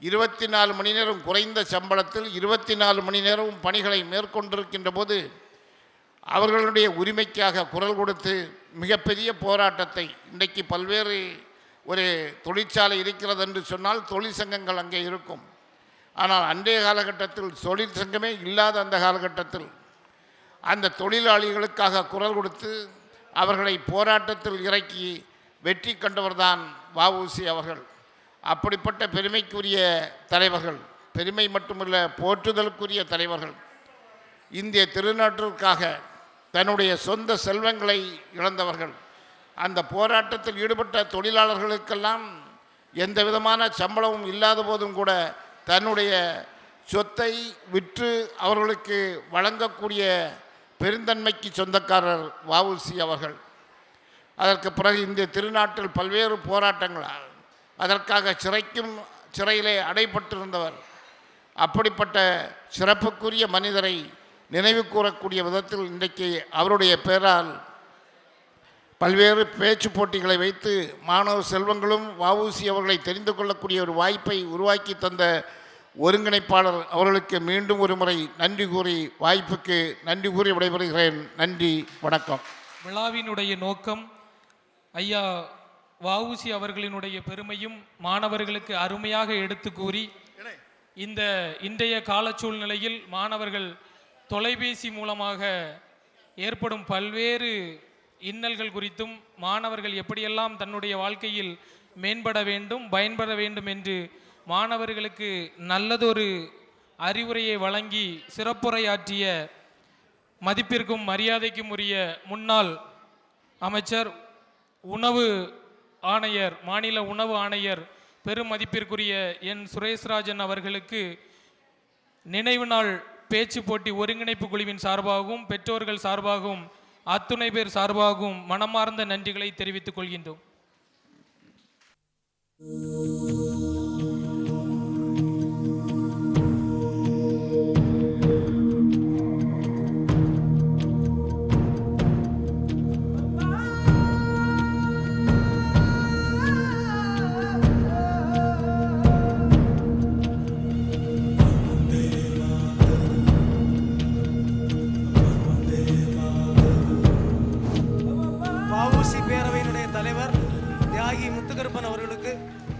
24 மணி நேரம் குறைந்த சம்பளத்தில் 24 மணி நேரமும் பணிகளை மேற்கொண்டிருக்கின்ற போது அவர்களுடைய உரிமைக்காக குரல் கொடுத்து மிகப்பெரிய போராட்டத்தை, இன்றைக்கு பல்வேறு ஒரு தொழிற்சாலை இருக்கிறது என்று சொன்னால் தொழிற்சங்கங்கள் அங்கே இருக்கும். ஆனால் அன்றைய காலகட்டத்தில் தொழிற்சங்கமே இல்லாத அந்த காலகட்டத்தில் அந்த தொழிலாளிகளுக்காக குரல் கொடுத்து அவர்களை போராட்டத்தில் இறக்கி வெற்றி கண்டவர்தான் வ.உ.சி. அவர்கள். அப்படிப்பட்ட பெருமைக்குரிய தலைவர்கள், பெருமை மட்டுமல்ல போற்றுதலுக்குரிய தலைவர்கள். இந்திய திருநாட்டிற்காக தன்னுடைய சொந்த செல்வங்களை இழந்தவர்கள். அந்த போராட்டத்தில் ஈடுபட்ட தொழிலாளர்களுக்கெல்லாம் எந்த விதமான சம்பளமும் இல்லாத போதும் கூட தன்னுடைய சொத்தை விற்று அவர்களுக்கு வழங்கக்கூடிய பெருந்தன்மைக்கு சொந்தக்காரர் வ.உ.சி. அவர்கள். அதற்கு பிறகு இந்திய திருநாட்டில் பல்வேறு போராட்டங்கள், அதற்காக சிறையிலே அடைபட்டிருந்தவர். அப்படிப்பட்ட சிறப்புக்குரிய மனிதரை நினைவு கூறக்கூடிய விதத்தில் இன்றைக்கு அவருடைய பெயரால் பல்வேறு பேச்சு போட்டிகளை வைத்து மாணவ செல்வங்களும் வ.உ.சி. அவர்களை தெரிந்து கொள்ளக்கூடிய ஒரு வாய்ப்பை உருவாக்கி தந்த ஒருங்கிணைப்பாளர் அவர்களுக்கு மீண்டும் ஒரு முறை நன்றி கூறி வாய்ப்புக்கு நன்றி கூறி விடைபெறுகிறேன். நன்றி, வணக்கம். விழாவினுடைய நோக்கம் ஐயா வ.உ.சி. அவர்களினுடைய பெருமையும் மாணவர்களுக்கு அருமையாக எடுத்து கூறி இன்றைய கால சூழ்நிலையில் மாணவர்கள் தொலைபேசி மூலமாக ஏற்படும் பல்வேறு இன்னல்கள் குறித்தும் மாணவர்கள் எப்படியெல்லாம் தன்னுடைய வாழ்க்கையில் மேம்பட வேண்டும், பயன்பட வேண்டும் என்று மாணவர்களுக்கு நல்லதொரு அறிவுரையை வழங்கி சிறப்புரையாற்றிய மதிப்பிற்கும் மரியாதைக்கும் உரிய முன்னாள் அமைச்சர், உணவு ஆணையர், மாநில உணவு ஆணையர் பெரும் மதிப்பிற்குரிய என் சுரேஷ்ராஜன் அவர்களுக்கு நினைவு நாள் பேச்சு போட்டி ஒருங்கிணைப்பு குழுவின் சார்பாகவும் பெற்றோர்கள் சார்பாகவும் அத்துணை பேர் சார்பாகவும் மனமார்ந்த நன்றிகளை தெரிவித்துக் கொள்கின்றோம்.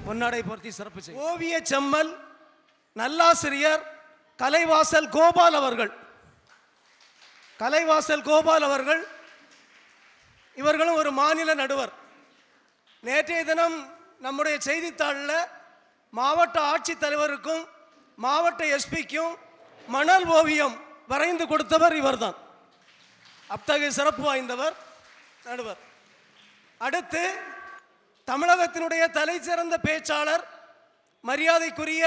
பொன்னாடை போர்த்தி சிறப்பு செய்ய ஓவிய செம்மல் நல்லாசிரியர் கலைவாசல் கோபால் அவர்கள் இவர்களும் ஒரு மாநில நடுவர். நேற்றைய தினம் நம்முடைய செய்தித்தாளில் மாவட்ட ஆட்சித்தலைவருக்கும் மாவட்ட எஸ்பிக்கும் மணல் ஓவியம் வரைந்து கொடுத்தவர் இவர்தான். அத்தகைய சிறப்பு வாய்ந்தவர் நடுவர். அடுத்து தமிழகத்தினுடைய தலை சிறந்த பேச்சாளர் மரியாதைக்குரிய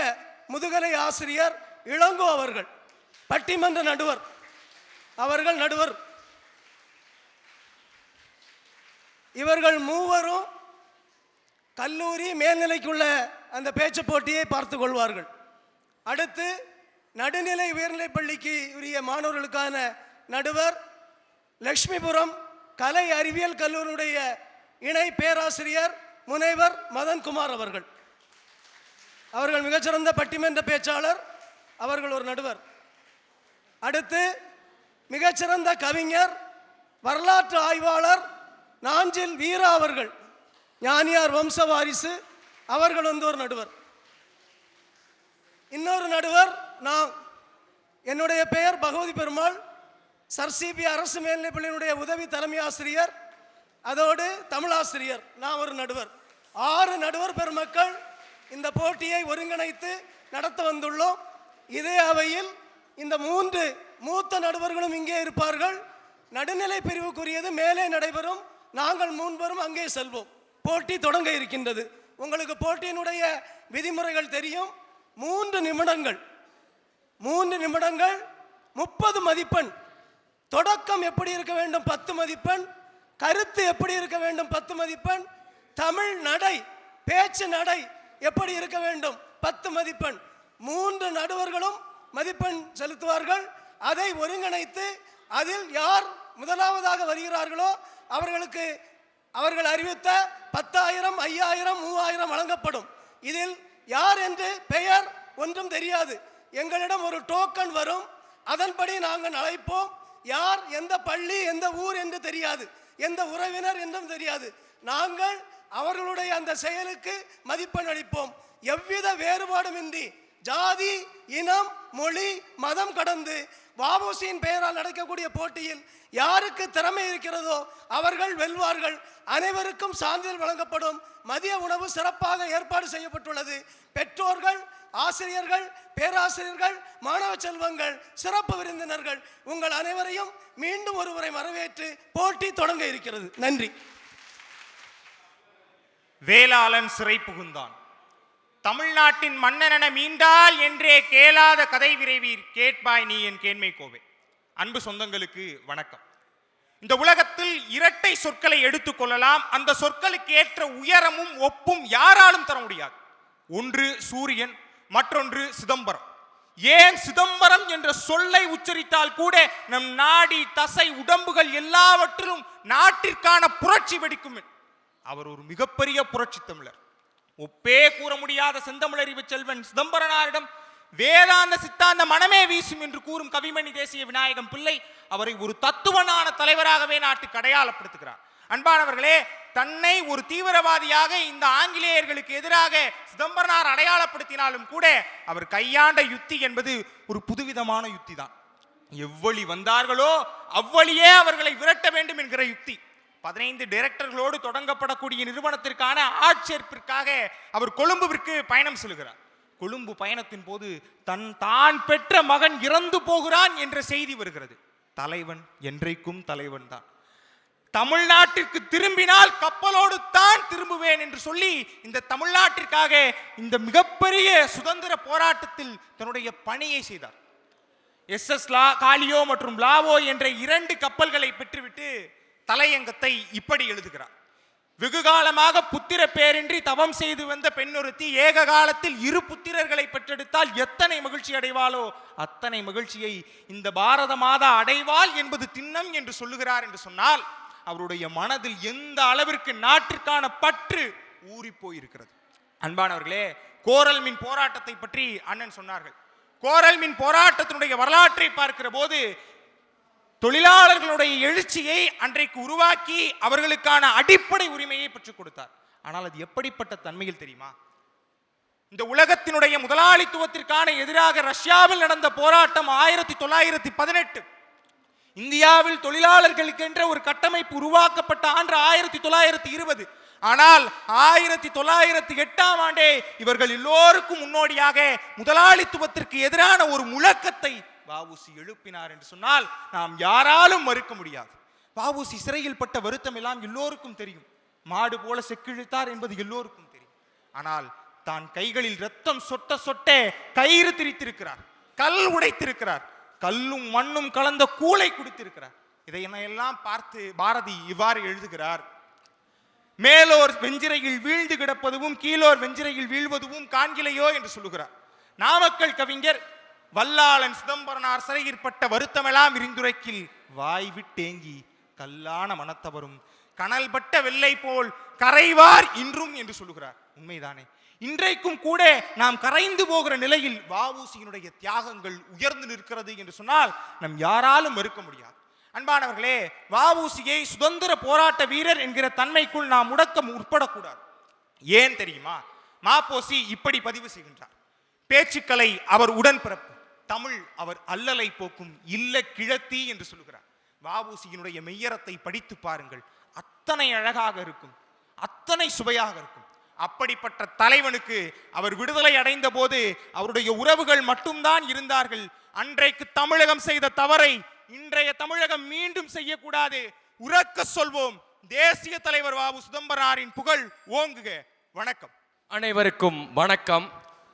முதுகலை ஆசிரியர் இளங்கோ அவர்கள், பட்டிமன்ற நடுவர் அவர்கள். நடுவர் இவர்கள் மூவரும் கல்லூரி மேல்நிலைக்குள்ள அந்த பேச்சு போட்டியை பார்த்து கொள்வார்கள். அடுத்து நடுநிலை உயர்நிலைப் பள்ளிக்கு உரிய மாணவர்களுக்கான நடுவர் லட்சுமிபுரம் கலை அறிவியல் கல்லூரியுடைய இணை பேராசிரியர் முனைவர் மதன்குமார் அவர்கள். அவர்கள் மிகச்சிறந்த பட்டிமன்ற பேச்சாளர், அவர்கள் ஒரு நடுவர். அடுத்து மிகச்சிறந்த கவிஞர், வரலாற்று ஆய்வாளர் நாஞ்சில் வீரா அவர்கள், ஞானியார் வம்ச வாரிசு, அவர்கள் ஒரு நடுவர். இன்னொரு நடுவர் நான். என்னுடைய பெயர் பகவதி பெருமாள், சர்சிபி அரசு மேல்நிலைப்பள்ளியினுடைய உதவி தலைமை ஆசிரியர், அதோடு தமிழாசிரியர். நான் ஒரு நடுவர். 6 நடுவர் பெருமக்கள் இந்த போட்டியை ஒருங்கிணைத்து நடத்த வந்துள்ளோம். இதே அவையில் இந்த 3 மூத்த நடுவர்களும் இங்கே இருப்பார்கள். நடுநிலை பிரிவுக்குரியது மேலே நடைபெறும். நாங்கள் 3 பேரும் அங்கே செல்வோம். போட்டி தொடங்க இருக்கின்றது. உங்களுக்கு போட்டியினுடைய விதிமுறைகள் தெரியும். 3 நிமிடங்கள் 30 மதிப்பெண். தொடக்கம் எப்படி இருக்க வேண்டும் 10 மதிப்பெண், கருத்து எப்படி இருக்க வேண்டும் 10 மதிப்பெண், தமிழ் நடை பேச்சு நடை எப்படி இருக்க வேண்டும் 10 மதிப்பெண். 3 நடுவர்களும் மதிப்பெண் செலுத்துவார்கள். அதை ஒருங்கிணைத்து அதில் யார் முதலாவதாக வருகிறார்களோ அவர்களுக்கு அவர்கள் அறிவித்த 10,000, 5,000, 3,000 வழங்கப்படும். இதில் யார் என்று பெயர் ஒன்றும் தெரியாது. எங்களிடம் ஒரு டோக்கன் வரும். அதன்படி நாங்கள் அழைப்போம். யார் எந்த பள்ளி எந்த ஊர் என்று தெரியாது, எந்த உறவினர் என்றும் தெரியாது. நாங்கள் அவர்களுடைய அந்த செயலுக்கு மதிப்பெண் அளிப்போம். எவ்வித வேறுபாடுமின்றி ஜாதி, இனம், மொழி, மதம் கடந்து வ.உ.சி.யின் பெயரால் நடக்கக்கூடிய போட்டியில் யாருக்கு திறமை இருக்கிறதோ அவர்கள் வெல்வார்கள். அனைவருக்கும் சான்றிதழ் வழங்கப்படும். மதிய உணவு சிறப்பாக ஏற்பாடு செய்யப்பட்டுள்ளது. பெற்றோர்கள், ஆசிரியர்கள், பேராசிரியர்கள், மாணவ செல்வங்கள், சிறப்பு விருந்தினர்கள் உங்கள் அனைவரையும் மீண்டும் ஒருமுறை வரவேற்று போட்டி தொடங்க இருக்கிறது. நன்றி. வேளாளன் சிறை புகுந்தான், தமிழ்நாட்டின் மன்னனென மீண்டால் என்றே கேளாத கதை விரைவீர் கேட்பாய் நீ என் கேண்மை கோவே. அன்பு சொந்தங்களுக்கு வணக்கம். இந்த உலகத்தில் இரட்டை சொற்களை எடுத்துக்கொள்ளலாம். அந்த சொற்களுக்கு ஏற்ற உயரமும் ஒப்பும் யாராலும் தர முடியாது. ஒன்று சூரியன், மற்றொன்று சிதம்பரம். ஏன் சிதம்பரம் என்ற சொல்லை உச்சரித்தால் கூட நம் நாடி தசை உடம்புகள் எல்லாவற்றிலும் நாட்டிற்கான புரட்சி வெடிக்கும். அவர் ஒரு மிகப்பெரிய புரட்சி தமிழர். ஒப்பே கூற முடியாத செந்தமிழறிவு செல்வன் சிதம்பரனாரிடம் வேதாந்த சித்தாந்த மனமே வீசும் என்று கூறும் கவிமணி தேசிய விநாயகம் பிள்ளை அவரை ஒரு தத்துவனான தலைவராகவே நாட்டுக்கு அடையாளப்படுத்துகிறார். அன்பானவர்களே, தன்னை ஒரு தீவிரவாதியாக இந்த ஆங்கிலேயர்களுக்கு எதிராக சிதம்பரனார் அடையாளப்படுத்தினாலும் கூட அவர் கையாண்ட யுத்தி என்பது ஒரு புதுவிதமான யுத்தி தான். எவ்வளி வந்தார்களோ அவ்வளியே அவர்களை விரட்ட வேண்டும் என்கிற யுத்தி. 15 டைரக்டர்களோடு தொடங்கப்படக்கூடிய நிறுவனத்திற்கான ஆட்சேர்ப்பிற்காக அவர் கொழும்புவிற்கு பயணம் செல்கிறார். கொழும்பு பயணத்தின் போது தான் பெற்ற மகன் இறந்து போகிறான் என்ற செய்தி வருகிறது. தலைவன் என்றைக்கும் தலைவன் தான். தமிழ்நாட்டிற்கு திரும்பினால் கப்பலோடு தான் திரும்புவேன் என்று சொல்லி இந்த தமிழ்நாட்டிற்காக இந்த மிகப்பெரிய சுதந்திர போராட்டத்தில் தன்னுடைய பணியை செய்தார். SS காலியோ மற்றும் லாவோ என்ற 2 கப்பல்களை பெற்றுவிட்டு தலையங்கத்தை இப்படி எழுதுகிறார். வெகு காலமாக புத்திர பேரின்றி தவம் செய்து வந்த பெண்ணொருத்தி ஏக காலத்தில் 2 புத்திரர்களை பெற்றெடுத்தால் எத்தனை மகிழ்ச்சி அடைவாளோ அத்தனை மகிழ்ச்சியை இந்த பாரத மாதா அடைவாள் என்பது திண்ணம் என்று சொல்லுகிறார் என்று சொன்னால் அவருடைய மனதில் எந்த அளவிற்கு நாட்டிற்கான பற்று ஊறி போயிருக்கிறது. அன்பானவர்களே, கோரல் மின் போராட்டத்தை பற்றி அண்ணன் சொன்னார்கள். கோரல் மின் போராட்டத்தினுடைய வரலாற்றை பார்க்கிற போது தொழிலாளர்களுடைய எழுச்சியை அன்றைக்கு உருவாக்கி அவர்களுக்கான அடிப்படை உரிமையை பெற்றுக் கொடுத்தார். ஆனால் அது எப்படிப்பட்ட தன்மையில் தெரியுமா? இந்த உலகத்தினுடைய முதலாளித்துவத்திற்கான எதிராக ரஷ்யாவில் நடந்த போராட்டம் 1918. இந்தியாவில் தொழிலாளர்களுக்கு என்ற ஒரு கட்டமைப்பு உருவாக்கப்பட்ட ஆண்டு 1920. ஆனால் 1908ஆம் ஆண்டே இவர்கள் எல்லோருக்கும் முன்னோடியாக முதலாளித்துவத்திற்கு எதிரான ஒரு முழக்கத்தை வ.உ.சி. எழுப்பினார் என்று சொன்னால் நாம் யாராலும் மறுக்க முடியாது. வ.உ.சி. சிறையில் பட்ட வருத்தம் எல்லாம் எல்லோருக்கும் தெரியும். மாடு போல செக்கிழித்தார் என்பது எல்லோருக்கும் தெரியும். ஆனால் தான் கைகளில் ரத்தம் சொட்ட சொட்ட கயிறு திரித்திருக்கிறார், கல் உடைத்திருக்கிறார், கல்லும் மண்ணும் கலந்த கூளை குடித்திருக்கிறார். இதையெல்லாம் பார்த்து பாரதி இவ்வாறு எழுதுகிறார். மேலோர் வெஞ்சிரையில் வீழ்ந்து கிடப்பதுவும் கீழோர் வெஞ்சிரையில் வீழ்வதுவும் காண்கிலையோ என்று சொல்லுகிறார். நாமக்கல் கவிஞர் வல்லாளன் சிதம்பரனார் சிறையிற்பட்ட வருத்தமெல்லாம் விரிந்துரைக்கில் வாய் விட்டேங்கி கல்லான மனத்தவரும் கனல்பட்ட வெள்ளை போல் கரைவார் இன்றும் என்று சொல்லுகிறார். உண்மைதானே? இன்றைக்கும் கூட நாம் கரைந்து போகிற நிலையில் வஉசியினுடைய தியாகங்கள் உயர்ந்து நிற்கிறது என்று சொன்னால் நம் யாராலும் மறுக்க முடியாது. அன்பானவர்களே, வஉசியை சுதந்திர போராட்ட வீரர் என்கிற தன்மைக்குள் நாம் முடக்க முற்படக்கூடாது. ஏன் தெரியுமா? மாப்போசி இப்படி பதிவு செய்கின்றார். பேச்சுக்களை அவர் உடன்பிறப்பு, தமிழ் அவர் அல்லலை போக்கும் இல்ல கிழத்தி என்று சொல்லுகிறார். வஉசியினுடைய மெய்யறத்தை படித்து பாருங்கள். அத்தனை அழகாக இருக்கும், அத்தனை சுவையாக இருக்கும். அப்படிப்பட்ட தலைவனுக்கு அவர் விடுதலை அடைந்த போது அவருடைய உறவுகள் மட்டும்தான் இருந்தார்கள். அன்றைக்கு தமிழகம் செய்த தவறை இன்றைய தமிழகம் மீண்டும் செய்யக்கூடாது. உரக்க சொல்வோம். தேசிய தலைவர் வ.உ. சிதம்பரனாரின் புகழ் ஓங்குக. வணக்கம். அனைவருக்கும் வணக்கம்.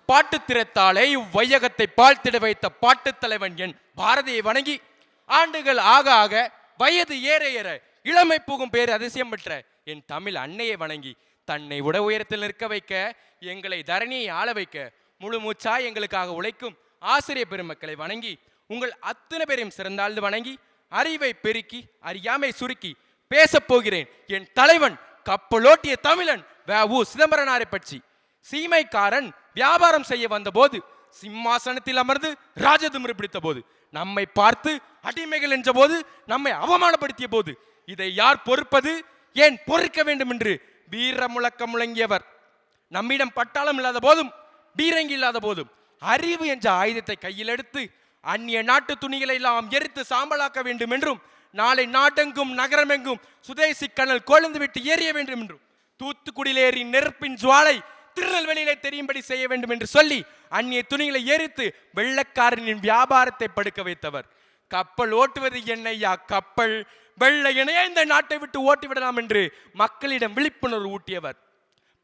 பாட்டு திறத்தாலே இவ்வையகத்தை பாழ்த்திட வைத்த பாட்டுத் தலைவன் என் பாரதியை வணங்கி, ஆண்டுகள் ஆக ஆக வயது ஏற ஏற இளமை புகும் பேர் அதிசயம் பெற்ற என் தமிழ் அன்னையை வணங்கி, தன்னை உட உயரத்தில் நிற்க வைக்க, எங்களை தரணியை ஆள வைக்க முழு மூச்சாய் எங்களுக்காக உழைக்கும் ஆசிரிய பெருமக்களை வணங்கி, உங்கள் அத்தனை பேரையும் சிறந்தாழ்ந்து வணங்கி, அறிவை பெருக்கி அறியாமை சுருக்கி பேசப் போகிறேன் என் தலைவன் கப்பலோட்டிய தமிழன் வ.உ. சிதம்பரனாரை பற்றி. சீமைக்காரன் வியாபாரம் செய்ய வந்த போது, சிம்மாசனத்தில் அமர்ந்து ராஜதுமிரு பிடித்த போது, நம்மை பார்த்து அடிமைகள் என்ற போது, நம்மை அவமானப்படுத்திய போது, இதை யார் பொறுப்பது, ஏன் பொறுக்க வேண்டும் என்று வீர முழக்கம் முழங்கியவர். நம்மிடம் பட்டாளம் இல்லாத போதும், பீரங்கி இல்லாத போதும், அறிவு என்ற ஆயுதத்தை கையில் எடுத்து அந்நிய நாட்டு துணிகளை எல்லாம் எரித்து சாம்பலாக்க வேண்டும் என்றும், நாளை நாடெங்கும் நகரமெங்கும் சுதேசி கனல் கொழுந்து விட்டு எரிய வேண்டும் என்றும், தூத்துக்குடியில் ஏறி நெருப்பின் ஜுவாலை திருநெல்வேலியிலே தெரியும்படி செய்ய வேண்டும் என்று சொல்லி அந்நிய துணிகளை எரித்து வெள்ளக்காரனின் வியாபாரத்தை படுக்க வைத்தவர். கப்பல் ஓட்டுவது என்னையா கப்பல், வெள்ளையனையே இந்த நாட்டை விட்டு ஓட்டிவிடலாம் என்று மக்களிடம் விழிப்புணர்வு ஊட்டியவர்.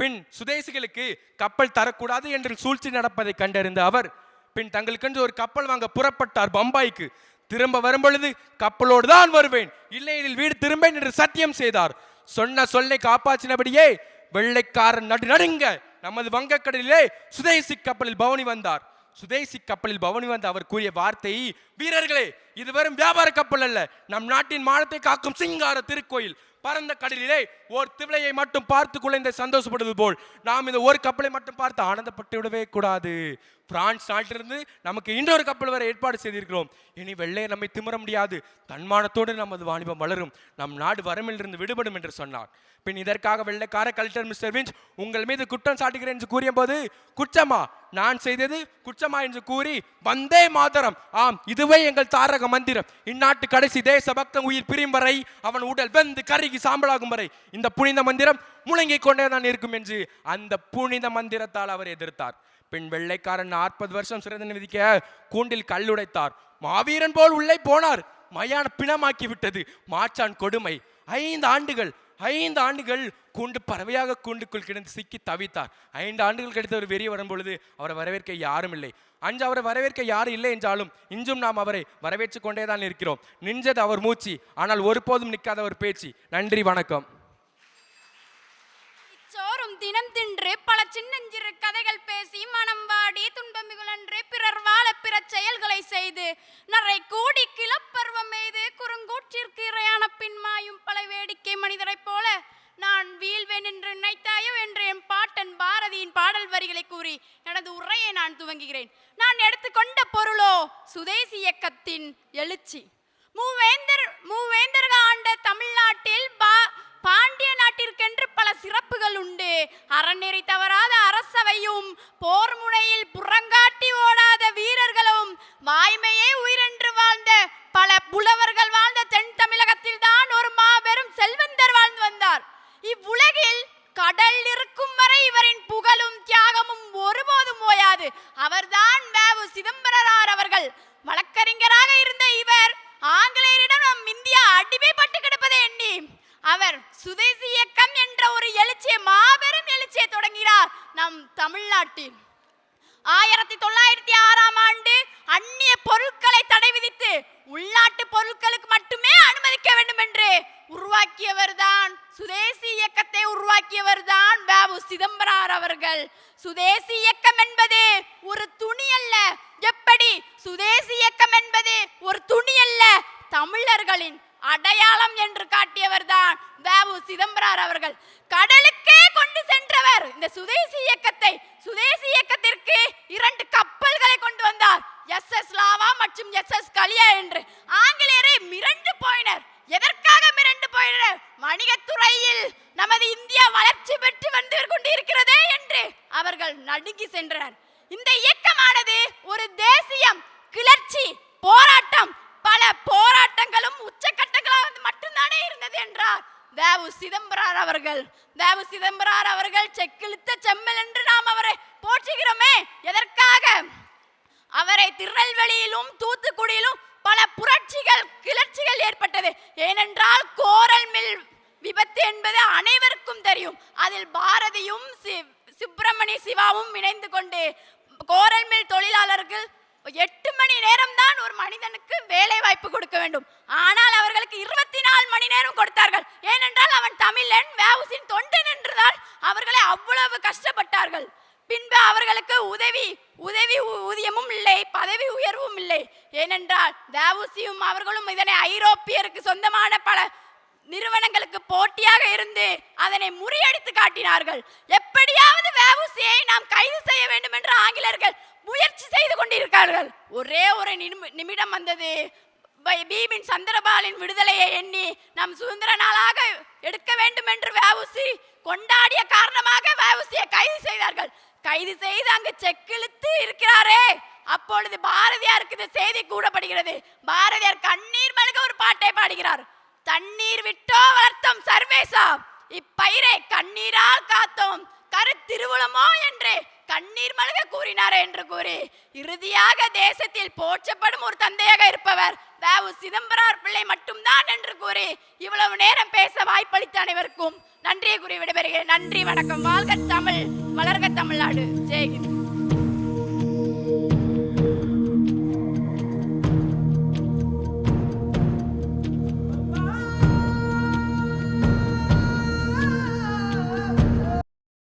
பின் சுதேசிகளுக்கு கப்பல் தரக்கூடாது என்று சூழ்ச்சி நடப்பதை கண்டறிந்த அவர் பின் தங்களுக்கென்று ஒரு கப்பல் வாங்க புறப்பட்டார் பம்பாய்க்கு. திரும்ப வரும்பொழுது கப்பலோடு தான் வருவேன், இல்லையெனில் வீடு திரும்பேன் என்று சத்தியம் செய்தார். சொன்ன சொல்லை காப்பாற்றினபடியே வெள்ளைக்காரன் நடுநடுங்க நமது வங்கக்கடலிலே சுதேசி கப்பலில் பவனி வந்தார். சுதேசி கப்பலில் பவனி வந்த அவர் கூறிய வார்த்தை, வீரர்களே, இது வெறும் வியாபார கப்பல் அல்ல, நம் நாட்டின் மானத்தை காக்கும் சிங்கார திருக்கோயில். பரந்த கடலிலே ஓர் திவலையை மட்டும் பார்த்து குலைந்த சந்தோஷப்படுவது போல் நாம் இந்த ஒரு கப்பலை மட்டும் பார்த்து ஆனந்தப்பட்டு விடவே கூடாது. பிரான்ஸ் நாட்டிலிருந்து நமக்கு இன்னொரு கப்பல் வரை ஏற்பாடு செய்திருக்கிறோம். இனி வெள்ளையை நம்மை திமிர முடியாது, தன்மானத்தோடு நமது வாணிபம் வளரும், நம் நாடு வறுமையிலிருந்து விடுபடும் என்று சொன்னார். பின் இதற்காக வெள்ளைக்கார கலெக்டர் மிஸ்டர் விஞ்ச் உங்கள் மீது குற்றம் சாட்டுகிறேன் என்று கூறிய போது, குற்றமா, நான் செய்தது குற்றமா என்று கூறி, வந்தே மாதரம், ஆம் இதுவே எங்கள் தாரக மந்திரம், இந்நாட்டு கடைசி தேசபக்தன் உயிர் பிரியும் வரை, அவன் உடல் வெந்து கருகி சாம்பலாகும் வரை இந்த புனித மந்திரம் முழங்கிக் கொண்டேதான் இருக்கும் என்று அந்த புனித மந்திரத்தால் அவர் எதிர்த்தார். பின் வெள்ளைக்காரன் 40 வருஷம் சிறை தண்டனை விதிக்க கூண்டில் கல்லுடைத்தார். மாவீரன் போல் உள்ளே போனார். மயான பிணமாக்கி விட்டது மாற்றான் கொடுமை. 5 ஆண்டுகள் கூண்டு பறவையாக கூண்டுக்குள் கிடந்து சிக்கி தவித்தார். 5 ஆண்டுகள் கிடைத்த ஒரு வெறிய வரும்பொழுது அவரை வரவேற்க யாரும் இல்லை. அன்று அவரை வரவேற்க யாரும் இல்லை என்றாலும் இன்றும் நாம் அவரை வரவேற்று கொண்டேதான் இருக்கிறோம். நின்றது அவர் மூச்சு, ஆனால் ஒருபோதும் நிற்காத ஒரு பேச்சு. நன்றி, வணக்கம். சோறும் தினம் தின்று பல சின்னஞ்சிறு கதைகள் பேசி மனம் வாடி துன்பமிகுலன்று பிறர் வாழ பிற செயல்களை செய்து நரை கூடி கிளப்பருவம் எய்து குறுங்கூற்றிற்கு இறையான பின்மாயும் பல வேடிக்கை மனிதரைப் போல நான் வீழ்வேன் என்று நினைத்தாயோ என்று என் பாட்டன் பாரதியின் பாடல் வரிகளை கூறி எனது உரையை நான் துவங்குகிறேன். நான் எடுத்துக்கொண்ட பொருளோ சுதேசி இயக்கத்தின் எழுச்சி. மூவேந்தர்கள் ஆண்ட தமிழ்நாட்டில் பாண்டிய நாட்டிற்கென்று பல சிறப்புகள் உண்டு. அறநெறி தவறாத அரசவையும் போர் முனையில் புறங்காட்டி ஓடாத வீரர்களும் வாய்மையே உயிரென்று வாழ்ந்த பல புலவர்கள் வாழ்ந்த தென் தமிழகத்தில் தான் ஒரு மாபெரும் செல்வந்தர் வாழ்ந்து வந்தார். இவ்வுலகில் கடல் இருக்கும் வரை இவரின் புகழும் தியாகமும் ஒருபோதும் ஓயாது. அவர்தான் வ.உ. சிதம்பரனார் அவர்கள். வழக்கறிஞராக இருந்த இவர் ஆங்கிலேயரிடம் நம் இந்தியா அடிமைப்பட்டு கிடப்பதை எண்ணி அவர் சுதேசி இயக்கம் என்ற ஒரு எழுச்சியை, மாபெரும் எழுச்சியை தொடங்கினார் நம் தமிழ்நாட்டில். 1906ஆம் ஆண்டு அந்நிய பொருட்களை தடை விதித்து உள்நாட்டு பொருட்களுக்கு மட்டுமே அனுமதிக்க வேண்டும் என்று உருவாக்கியவர் தான் சுதேசி இயக்கத்தை உருவாக்கி உருவாக்கியவர் தான் வ.உ. சிதம்பரம் அவர்கள். சுதேசி இயக்கம் என்பது ஒரு துணி அல்ல. எப்படி? சுதேசி இயக்கம் என்பது ஒரு துணி அல்ல, தமிழர்களின் அடையாளம் என்று காட்டியவர் தான் வ.உ. சிதம்பரம் அவர்கள். கடலுக்கே கொண்டு சென்றவர் இந்த சுதேசி இயக்கத்தை. சுதேசி இயக்கத்திற்கு 2 கப்பல்களை கொண்டு வந்தார், SS லாவா மற்றும் SS கலியா என்று. ஆங்கிலேயரை மிரண்டு போயினர். எதற்காக மிரண்டு போயினர்? வணிகத்துறையில் நமது இந்தியா வளர்ச்சி பெற்று வந்து கொண்டிருக்கிறதே என்று அவர்கள் நடுங்கி சென்றனர். இந்த இயக்கமானது ஒரு தேசியம், கிளர்ச்சி, போராட்டம், பல போராட்டங்களும் உச்சக்கட்டங்களாக மட்டும்தானே இருந்தது என்றார் வ.உ. சிதம்பரம் அவர்கள். வ.உ. சிதம்பரம் அவர்கள் செக்கிழுத்த செம்மல் என்று நாம் அவரை போற்றுகிறோமே, எதற்காக? அவரை திருநெல்வேலியிலும் தூத்துக்குடியிலும் பல புரட்சிகள், கிளர்ச்சிகள் ஏற்பட்டது. ஏனென்றால் கோரல் மில் விபத்து என்பது அனைவருக்கும் தெரியும். அதில் பாரதியும் சுப்பிரமணிய சிவாவும் இணைந்து கொண்டு கோரல் மில் தொழிலாளர்கள் 8 மணி நேரம் தான் ஒரு மனிதனுக்கு வேலை வாய்ப்பு கொடுக்க வேண்டும். ஆனால் அவர்களுக்கு 24 மணி நேரம் கொடுத்தார்கள். ஏனென்றால் அவன் தமிழன், வ.உ.சின் தொண்டன் என்றதால் அவர்களை அவ்வளவு கஷ்டப்பட்டார்கள். பின்பு அவர்களுக்கு உதவி ஊதியமும் இல்லை, பதவி உயர்வும் இல்லை. ஏனென்றால் வ.உ.சியும் அவர்களும் இதனை ஐரோப்பியருக்கு சொந்தமான பல நிறுவனங்களுக்கு போட்டியாக இருந்து அதனை முறியடித்து காட்டினார்கள். எப்படியாவது வ.உ.சியை நாம் கைது செய்ய வேண்டும் என்று ஆங்கிலேயர்கள் முயற்சி செய்து கொண்டிருக்கிறார்கள். ஒரே ஒரு நிமிடம் வந்தது. பீபின் சந்திரபாலின் விடுதலையை எண்ணி நாம் சுதந்திர நாளாக எடுக்க வேண்டும் என்று வ.உ.சி கொண்டாடிய காரணமாக வ.உ.சியை கைது செய்தார்கள். கைது செய்து அங்கு செக்கிழுத்து இருக்கிறாரே, அப்பொழுது பாரதியாருக்கு இந்த செய்தி கூறப்படுகிறது. பாரதியார் கண்ணீர் மல்க ஒரு பாட்டை பாடுகிறார். தண்ணீர் விட்டோ வளர்த்தோம் சர்வேசா, இப்பயிரை கண்ணீரால் காத்தோம், கருத்திருவுளமோ என்று கண்ணீர் மல்க கூறினாரே என்று கூறி இறுதியாக தேசத்தில் போற்றப்படும் ஒரு தந்தையாக இருப்பவர் வ.உ. சிதம்பரம் பிள்ளை மட்டும்தான் என்று கூறி இவ்வளவு நேரம் பேச வாய்ப்பளித்த அனைவருக்கும் நன்றியை கூறி விடைபெறுகிறேன். நன்றி, வணக்கம். வாழ்க தமிழ், வளர்க தமிழ்நாடு. ஜெய்ஹிந்த்.